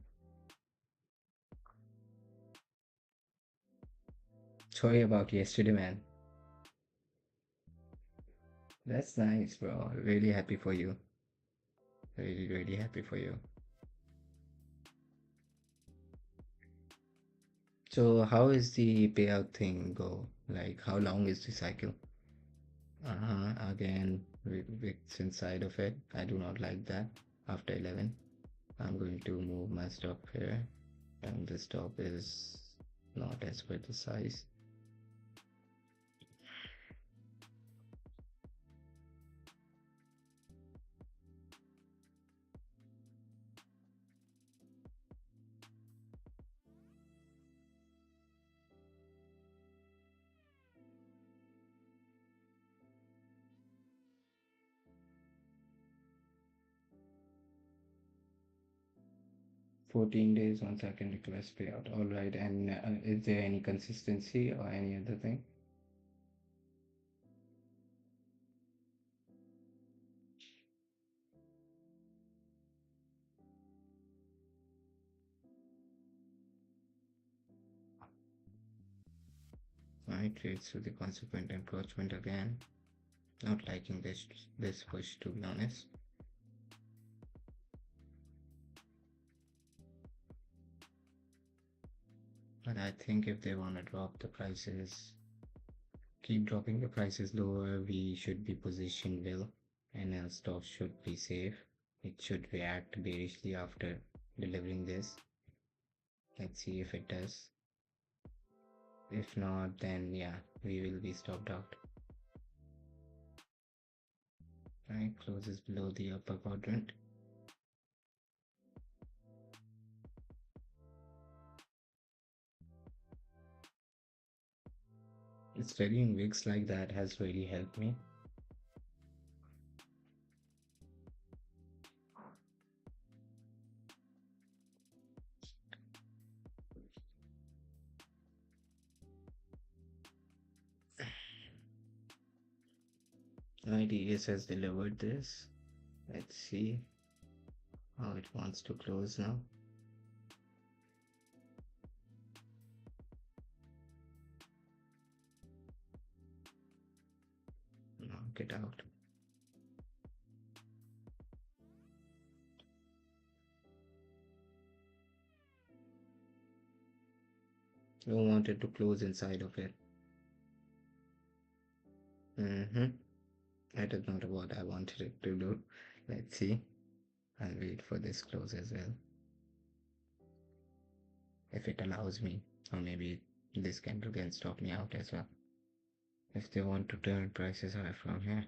Sorry about yesterday, man. That's nice, bro. Really happy for you. Really, really happy for you. So how is the payout thing go? Like how long is the cycle? Again, wicks inside of it. I do not like that. After 11, I'm going to move my stop here, and the stop is not as per the size. "14 days on second request payout." All right, and is there any consistency or any other thing? I trade through the consequent encroachment again. Not liking this push, to be honest. But I think if they want to drop the prices, keep dropping the prices lower, we should be positioned well, and our stock should be safe. It should react bearishly after delivering this. Let's see if it does. If not, then yeah, we will be stopped out. Right, closes below the upper quadrant. Studying wicks like that has really helped me. IDS has delivered this. Let's see how it wants to close now. Knock it out. Don't want it to close inside of it. That is not what I wanted it to do. Let's see. I'll wait for this close as well. If it allows me, or maybe this candle can stop me out as well. If they want to turn prices higher from here.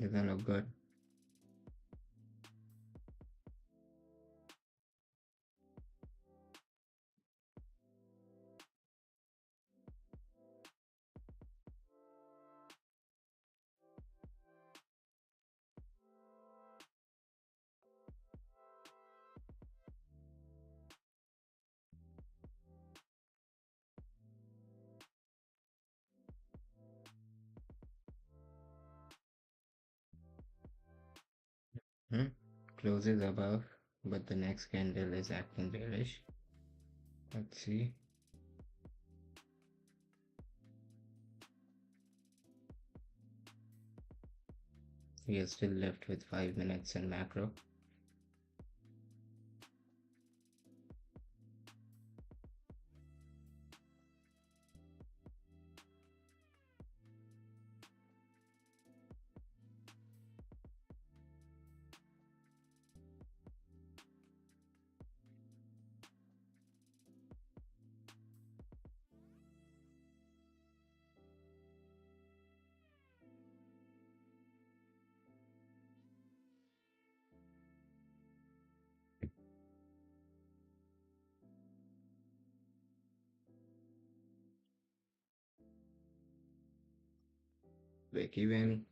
Doesn't look good. Closes above, but the next candle is acting bearish. Let's see. We are still left with 5 minutes in macro. Break even.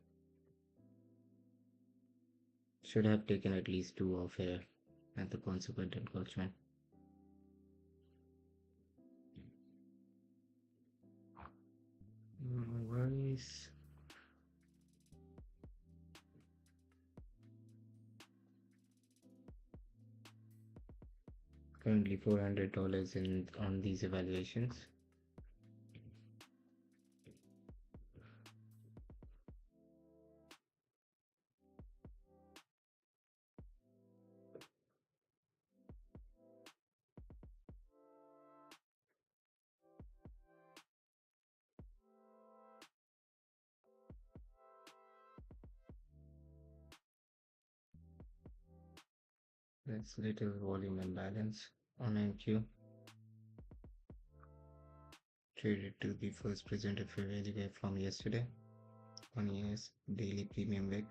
Should have taken at least 2 off here at the consequent encroachment. No worries. Currently $400 in on these evaluations. That's little volume imbalance on NQ. Traded to the first present of fair value gap from yesterday on ES daily premium wick.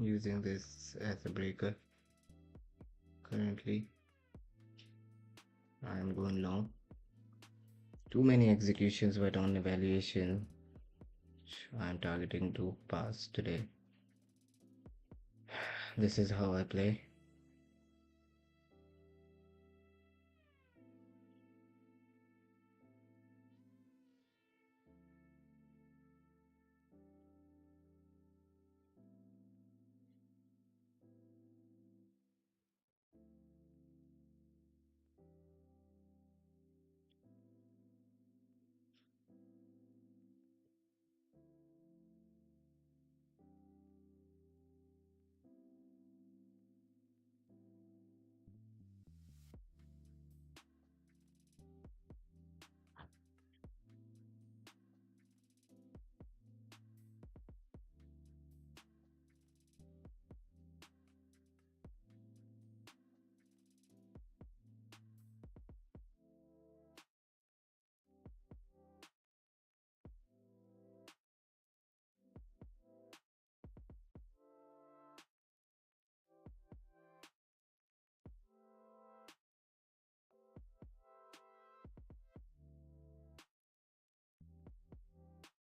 Using this as a breaker. Currently, I am going long. Too many executions, but on evaluation, I am targeting to pass today. This is how I play.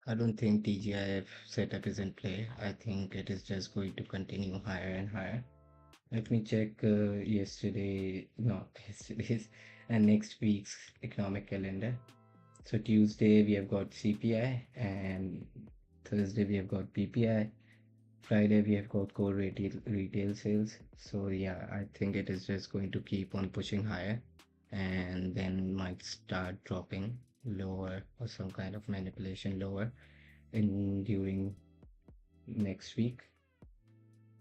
I don't think TGIF setup is in play. I think it is just going to continue higher and higher. Let me check not yesterday's, and next week's economic calendar. So Tuesday we have got CPI, and Thursday we have got PPI. Friday we have got core retail sales. So yeah, I think it is just going to keep on pushing higher, and then might start dropping lower or some kind of manipulation lower in during next week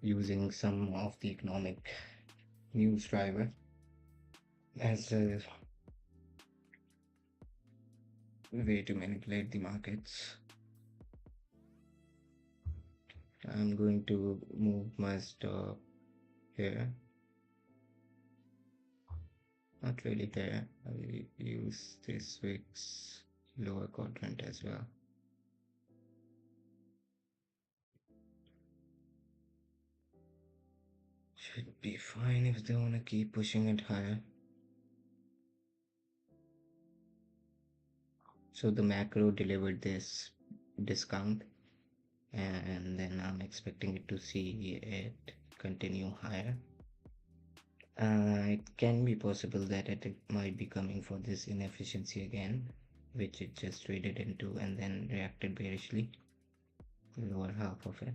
using some of the economic news driver as a way to manipulate the markets. I'm going to move my stop here. Not really there. I will use this week's lower quadrant as well. Should be fine if they want to keep pushing it higher. So the macro delivered this discount, and then I'm expecting it to see it continue higher. It can be possible that it might be coming for this inefficiency again, which it just traded into and then reacted bearishly, lower half of it.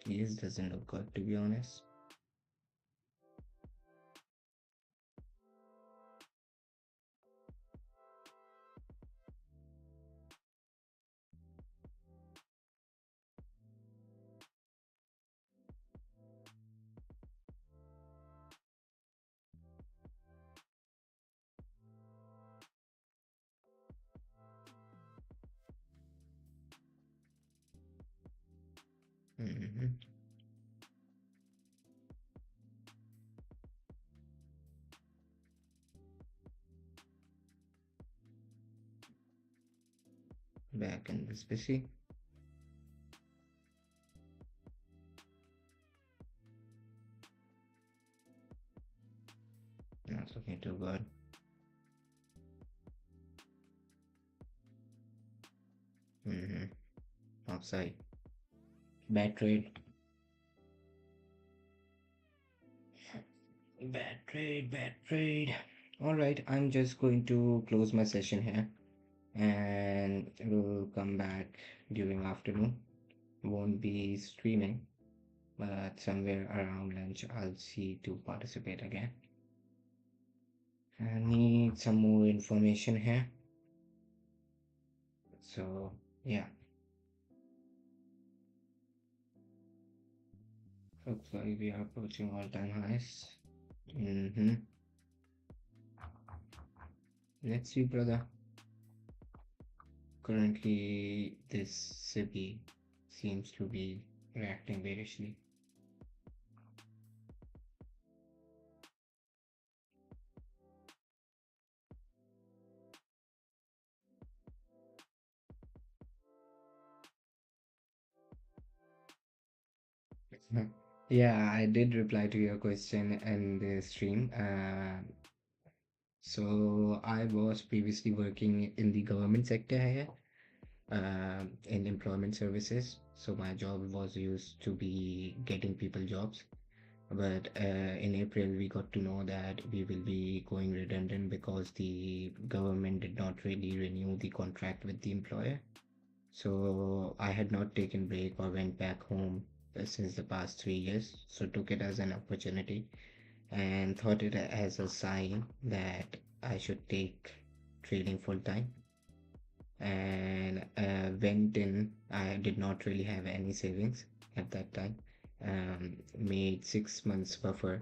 Yes, doesn't look good, to be honest. Mhm. Back in this busy. Not looking too good. Upside. Bad trade. Bad trade, bad trade. Alright, I'm just going to close my session here and we'll come back during afternoon. Won't be streaming, but somewhere around lunch I'll see to participate again. I need some more information here. So yeah, looks like we are approaching all-time highs. Let's see, brother. Currently, this city seems to be reacting bearishly. Yeah, I did reply to your question in the stream. So I was previously working in the government sector here, in employment services. So my job was used to be getting people jobs. But in April, we got to know that we will be going redundant because the government did not really renew the contract with the employer. So I had not taken break or went back home since the past 3 years. So took it as an opportunity and thought it as a sign that I should take trading full time. And went in. I did not really have any savings at that time. Made 6 months buffer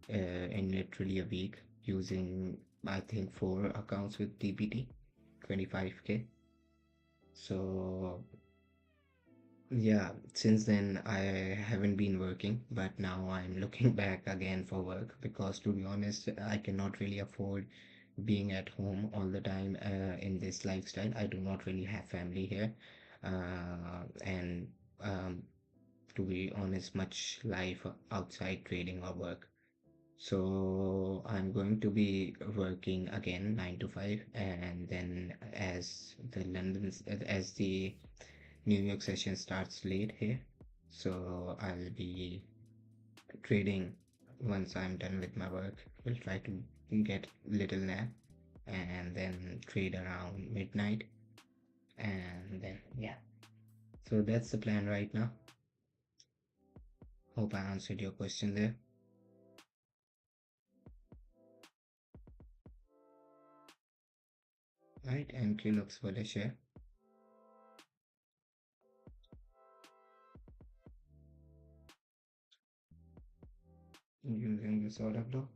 in literally a week using I think 4 accounts with DBT, 25K. So yeah, since then I haven't been working, but now I'm looking back again for work because to be honest, I cannot really afford being at home all the time in this lifestyle. I do not really have family here, and to be honest, much life outside trading or work. So I'm going to be working again 9 to 5, and then as the New York session starts late here, so I'll be trading once I'm done with my work. We'll try to get little nap and then trade around midnight, and then yeah. So that's the plan right now. Hope I answered your question there. Right, MQ looks for the share. Using this order block.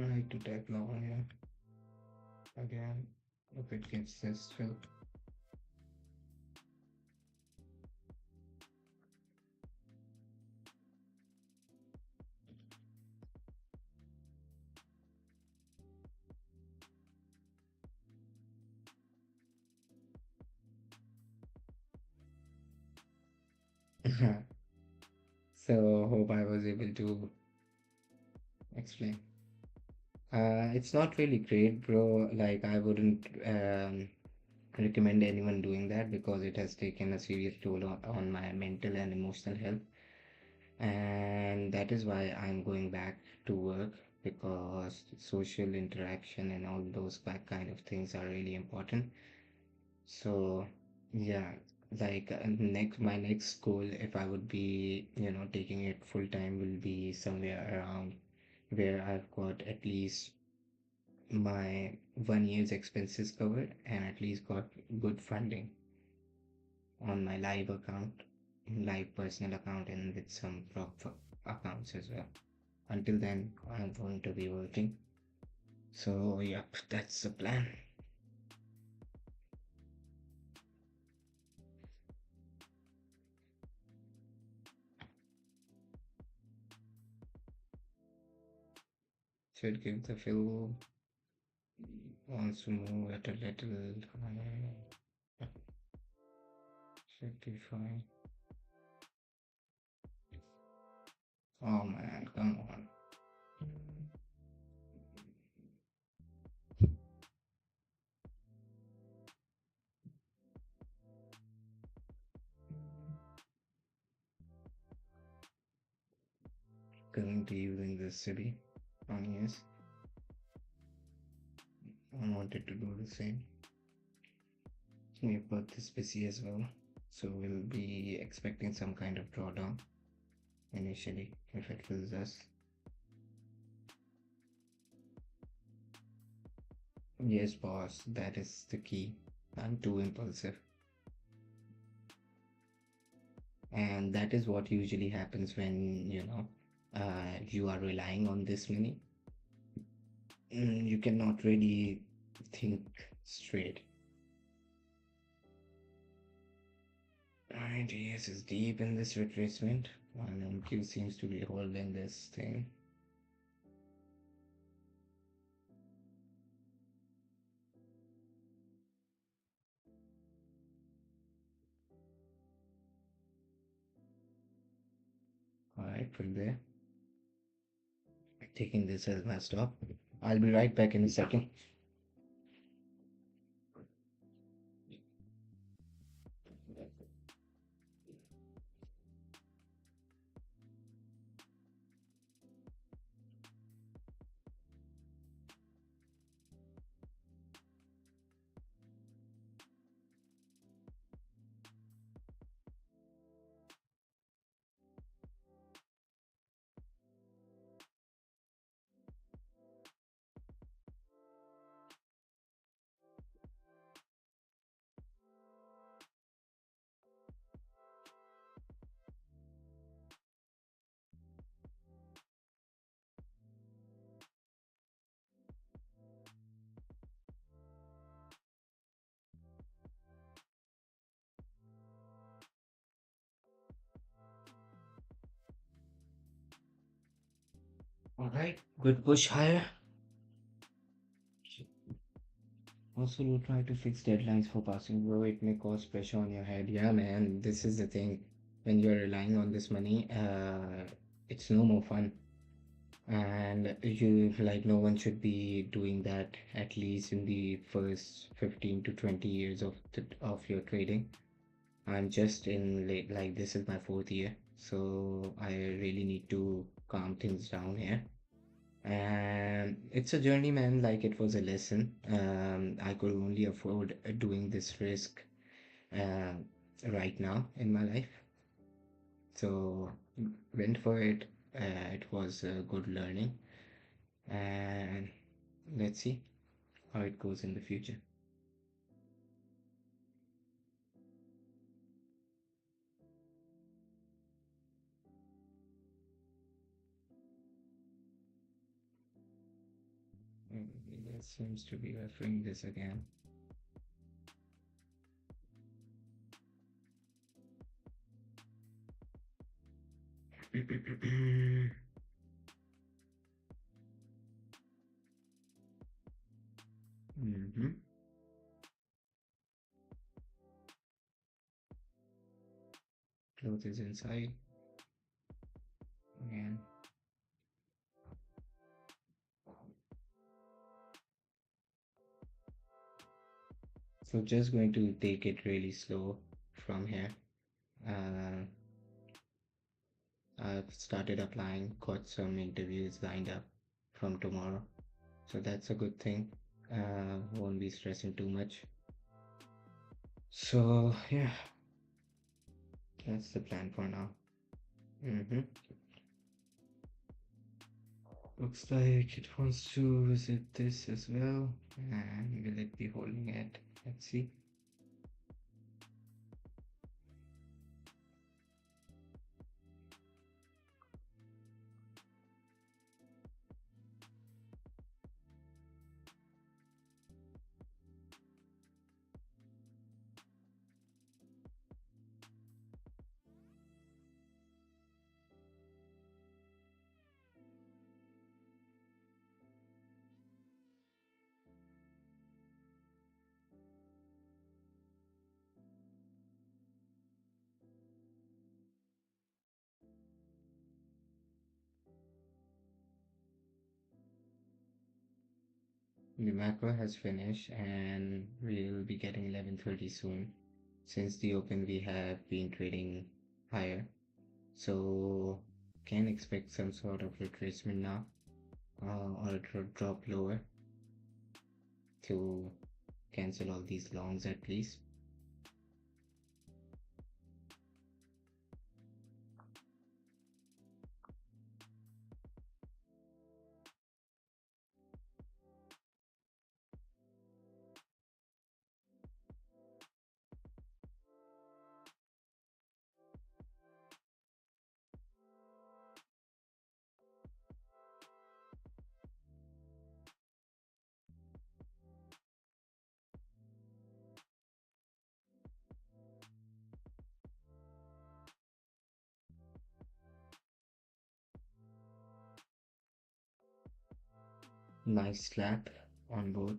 I like to tap long here again if it gets this fill. So hope I was able to explain. It's not really great, bro. Like I wouldn't recommend anyone doing that because it has taken a serious toll on my mental and emotional health. And that is why I'm going back to work because social interaction and all those kind of things are really important. So yeah, like my next goal, if I would be, taking it full time, will be somewhere around where I've got at least my 1 year's expenses covered and at least got good funding on my live account, live personal account, and with some prop accounts as well. Until then, I'm going to be working. So, yep, that's the plan. Should give the fill, wants to move at a little, should be fine. Oh man, come on. Currently using this city on yes. I wanted to do the same. We've got this busy as well, so we'll be expecting some kind of drawdown. initially if it fills us. Yes, boss, that is the key. I'm too impulsive. And that is what usually happens when, you are relying on this money. You cannot really think straight. Alright, yes, is deep in this retracement. And MQ seems to be holding this thing. Alright, put there. Taking this as my stop. I'll be right back in a second. Alright, good push higher. Also, you try to fix deadlines for passing, bro. It may cause pressure on your head. Yeah, man, this is the thing. When you're relying on this money, it's no more fun. And you, like, no one should be doing that, at least in the first 15 to 20 years of your trading. I'm just in late, like, this is my fourth year, so I really need to calm things down here. And it's a journey, man. Like, it was a lesson. I could only afford doing this risk uh, right now in my life, so went for it. It was a good learning, and let's see how it goes in the future. It seems to be referring this again. Mm-hmm. Clothes is inside again. So just going to take it really slow from here. Uh, I've started applying, got some interviews lined up from tomorrow. So that's a good thing. Won't be stressing too much. So yeah, that's the plan for now. Mm-hmm. Looks like it wants to visit this as well. And will it be holding it? Let's see. The macro has finished and we'll be getting 11:30 soon. Since the open we have been trading higher. So can expect some sort of retracement now, or a drop lower to cancel all these longs at least. Nice slap on both.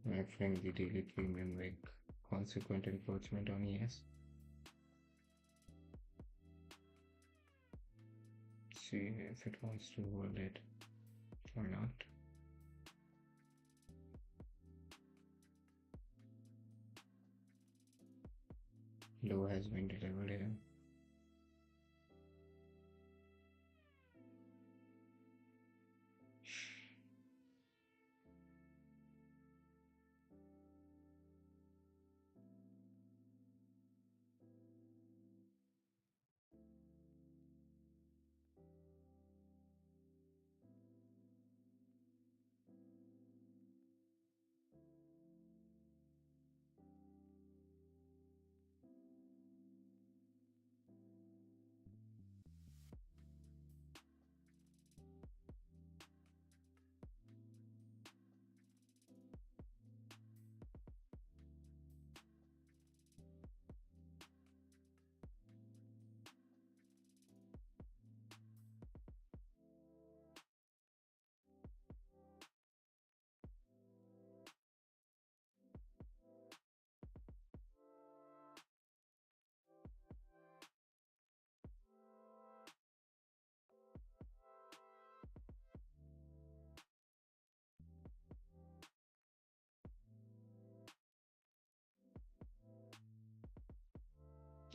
Referring the daily premium wick. Consequent encroachment on ES. See if it wants to hold it or not. Low has been delivered here.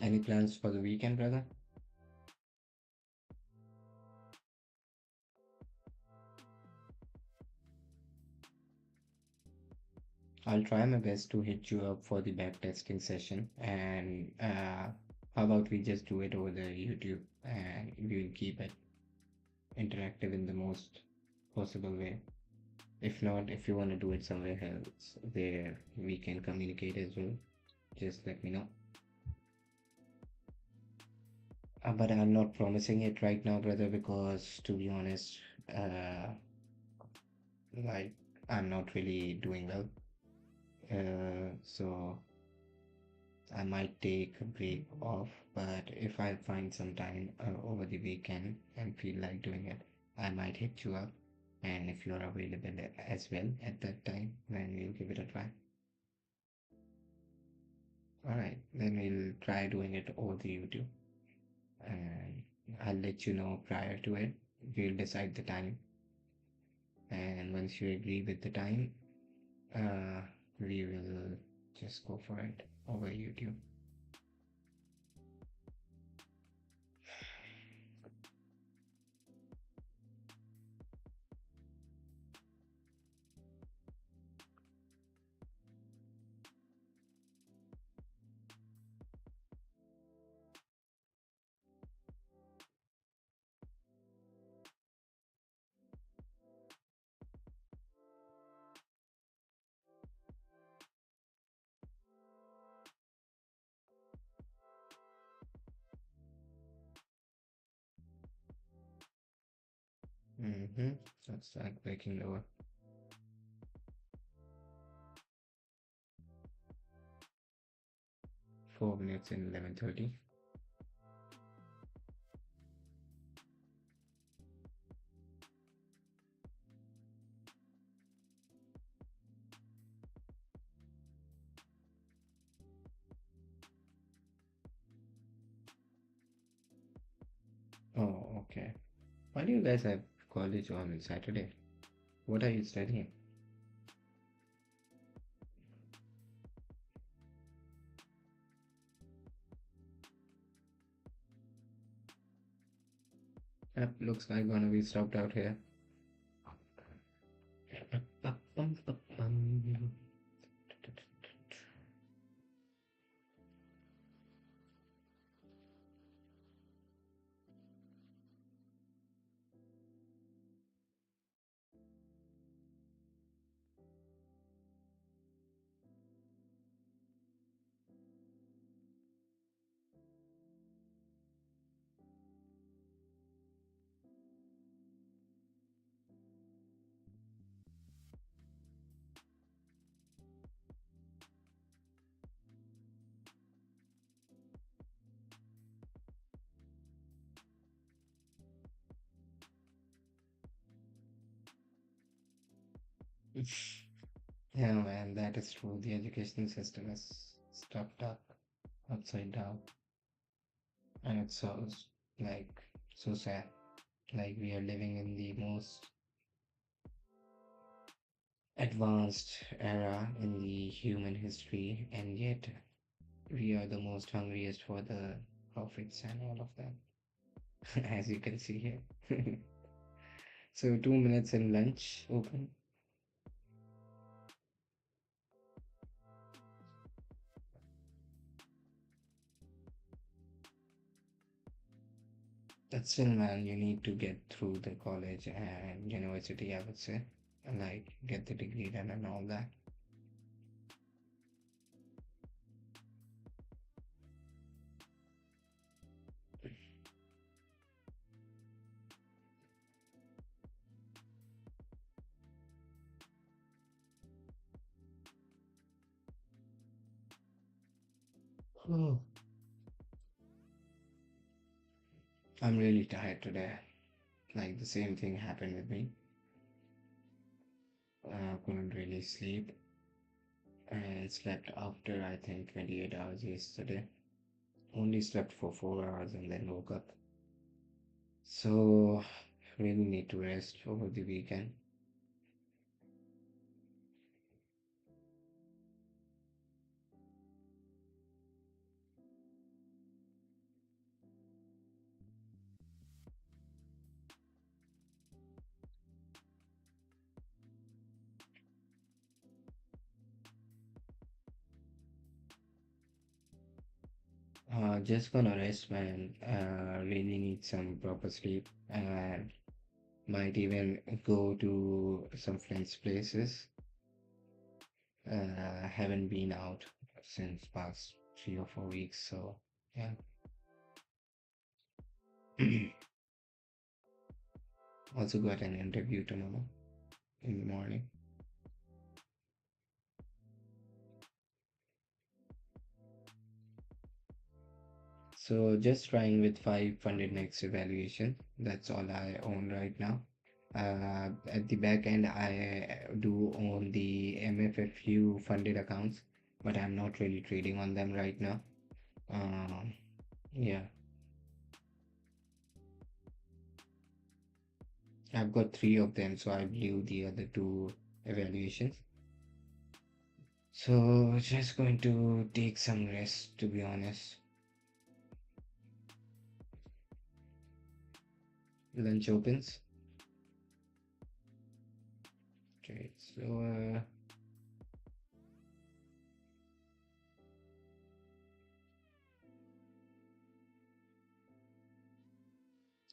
Any plans for the weekend, brother? I'll try my best to hit you up for the backtesting session, and how about we just do it over the YouTube, and we will keep it interactive in the most possible way. If not, if you want to do it somewhere else where we can communicate as well, just let me know. But I'm not promising it right now, brother, because to be honest, uh, like I'm not really doing well. So I might take a break off, but if I find some time over the weekend and feel like doing it, I might hit you up. And if you're available as well at that time, then we'll give it a try. Alright, then we'll try doing it over the YouTube. And I'll let you know prior to it. We'll decide the time. And once you agree with the time, uh, we will just go for it over YouTube. That's like breaking lower. 4 minutes in 11:30. Oh, okay. Why do you guys have college on Saturday? What are you studying? Yep, looks like gonna be stopped out here. Yeah, man, that is true. The education system is stuffed up, upside down, and it's like so sad. Like we are living in the most advanced era in the human history, and yet we are the most hungriest for the profits and all of that, as you can see here. So 2 minutes in lunch open. But still, man, you need to get through the college and university, I would say, and like get the degree done and all that. Oh, I'm really tired today. Like the same thing happened with me. Couldn't really sleep and slept after I think 28 hours yesterday. Only slept for 4 hours and then woke up. So really need to rest over the weekend. Just gonna rest, man. Really need some proper sleep and might even go to some friends' places. Haven't been out since past 3 or 4 weeks, so yeah. Also got an interview tomorrow in the morning. So just trying with 5 FundedNext evaluation. That's all I own right now. At the back end, I do own the MFFU funded accounts, but I'm not really trading on them right now. Um, yeah, I've got three of them, so I blew the other two evaluations. So just going to take some rest, to be honest. Lunch opens. Trade slower.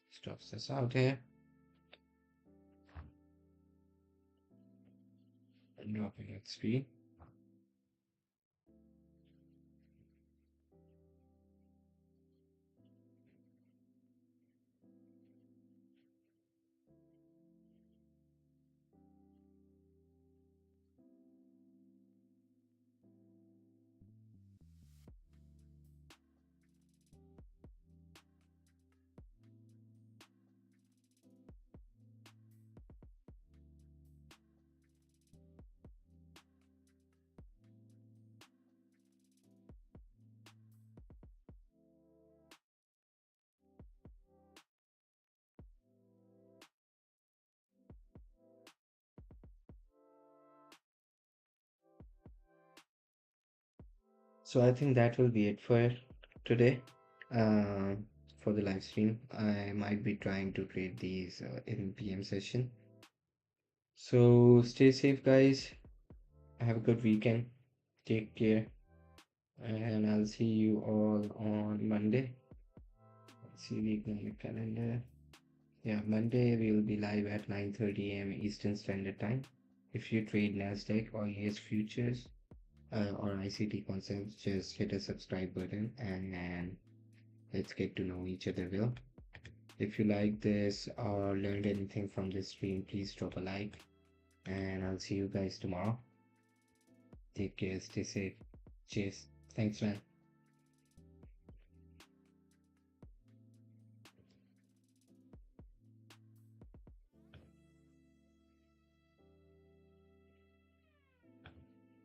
Stops us out here. Dropping its speed. So I think that will be it for today. Uh, for the live stream, I might be trying to trade these in PM session. So stay safe, guys. Have a good weekend. Take care, and I'll see you all on Monday. Let's see the economic calendar. Yeah, Monday we'll be live at 9:30 a.m. Eastern Standard Time. If you trade NASDAQ or US futures or ICT concepts, just hit a subscribe button and let's get to know each other well. If you like this or learned anything from this stream, please drop a like and I'll see you guys tomorrow. Take care, stay safe. Cheers. Thanks, man.